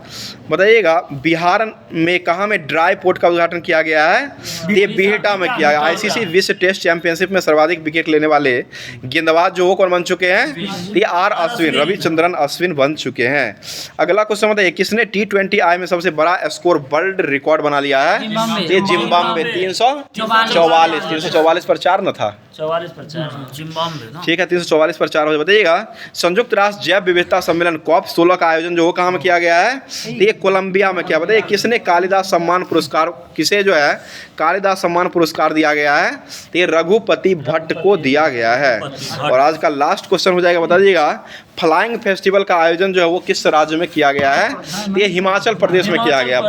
बताइएगा बिहार में कहाँ में ड्राई पोर्ट का उद्घाटन किया गया है? ये बिहटा में किया गया। आईसीसी विश्व टेस्ट चैंपियनशिप में सर्वाधिक विकेट लेने वाले गेंदबाज जो वो कौन बन चुके हैं? ये आर अश्विन, रविचंद्रन अश्विन बन चुके हैं। अगला क्वेश्चन बताइए किसने T20I में सबसे बड़ा स्कोर वर्ल्ड रिकॉर्ड बना लिया है? ये जिम्बाब्वे 344 पर 4 न था, 44 पर 4 जिम्बाब्वे। ठीक है, 344 पर 4 हो जाए। बताइएगा संयुक्त राष्ट्र जैव विविधता सम्मेलन COP16 का आयोजन जो कहाँ में किया गया है? ये कोलंबिया में किया। बताइए किसने कालिदास सम्मान पुरस्कार, किसे जो है कालिदास सम्मान पुरस्कार दिया गया है? तो ये रघुपति भट्ट को दिया गया है। और आज का लास्ट क्वेश्चन हो जाएगा, बता दीजिएगा फ्लाइंग फेस्टिवल का आयोजन जो है वो किस राज्य में किया गया है? तो ये हिमाचल प्रदेश में किया गया।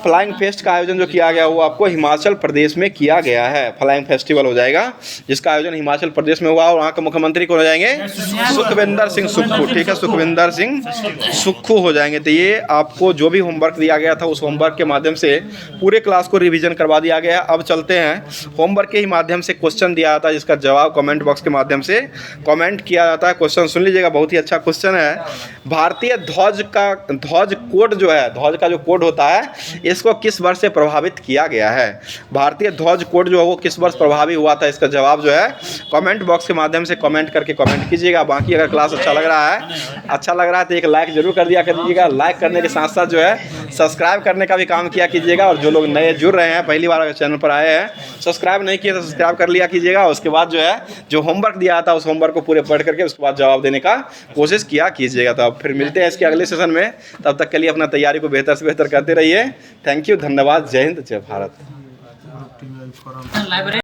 फ्लाइंग फेस्ट का आयोजन जो किया गया वो आपको हिमाचल प्रदेश में किया गया है। फ्लाइंग फेस्टिवल हो जाएगा जिसका आयोजन हिमाचल प्रदेश में हुआ। और वहाँ के मुख्यमंत्री कौन हो जाएंगे? सुखविंदर सिंह सुक्खू। ठीक है, सुखविंदर सिंह सुक्खू हो जाएंगे। तो ये आपको जो भी होमवर्क दिया गया था उस होमवर्क के माध्यम से पूरे क्लास को रिवीजन करवा दिया गया। अब चलते हैं होमवर्क के ही माध्यम से क्वेश्चन दिया था जिसका जवाब कमेंट बॉक्स के माध्यम से कमेंट कमेंट किया जाता है। क्वेश्चन सुन लीजिएगा, बहुत ही अच्छा क्वेश्चन है। भारतीय ध्वज कोड जो है, ध्वज का जो कोड होता है, इसको किस वर्ष से प्रभावित किया गया है? भारतीय ध्वज कोड जो है वो किस वर्ष प्रभावी हुआ था? इसका जवाब जो है कमेंट बॉक्स के माध्यम से कमेंट करके कमेंट कीजिएगा। बाकी अगर क्लास अच्छा लग रहा है तो एक लाइक जरूर कर दिया करिएगा। लाइक करने के साथ साथ जो है सब्सक्राइब करने का भी काम किया कीजिएगा। और जो लोग नए जुड़ रहे हैं, पहली बार अगर चैनल पर आए हैं, सब्सक्राइब नहीं किए तो सब्सक्राइब कर लिया कीजिएगा। उसके बाद जो है जो होमवर्क दिया था उस होमवर्क को पूरे पढ़ करके उसके बाद जवाब देने का कोशिश किया कीजिएगा। तो अब फिर मिलते हैं इसके अगले सेशन में। तब तक के लिए अपना तैयारी को बेहतर से बेहतर करते रहिए। थैंक यू, धन्यवाद, जय हिंद, जय भारत।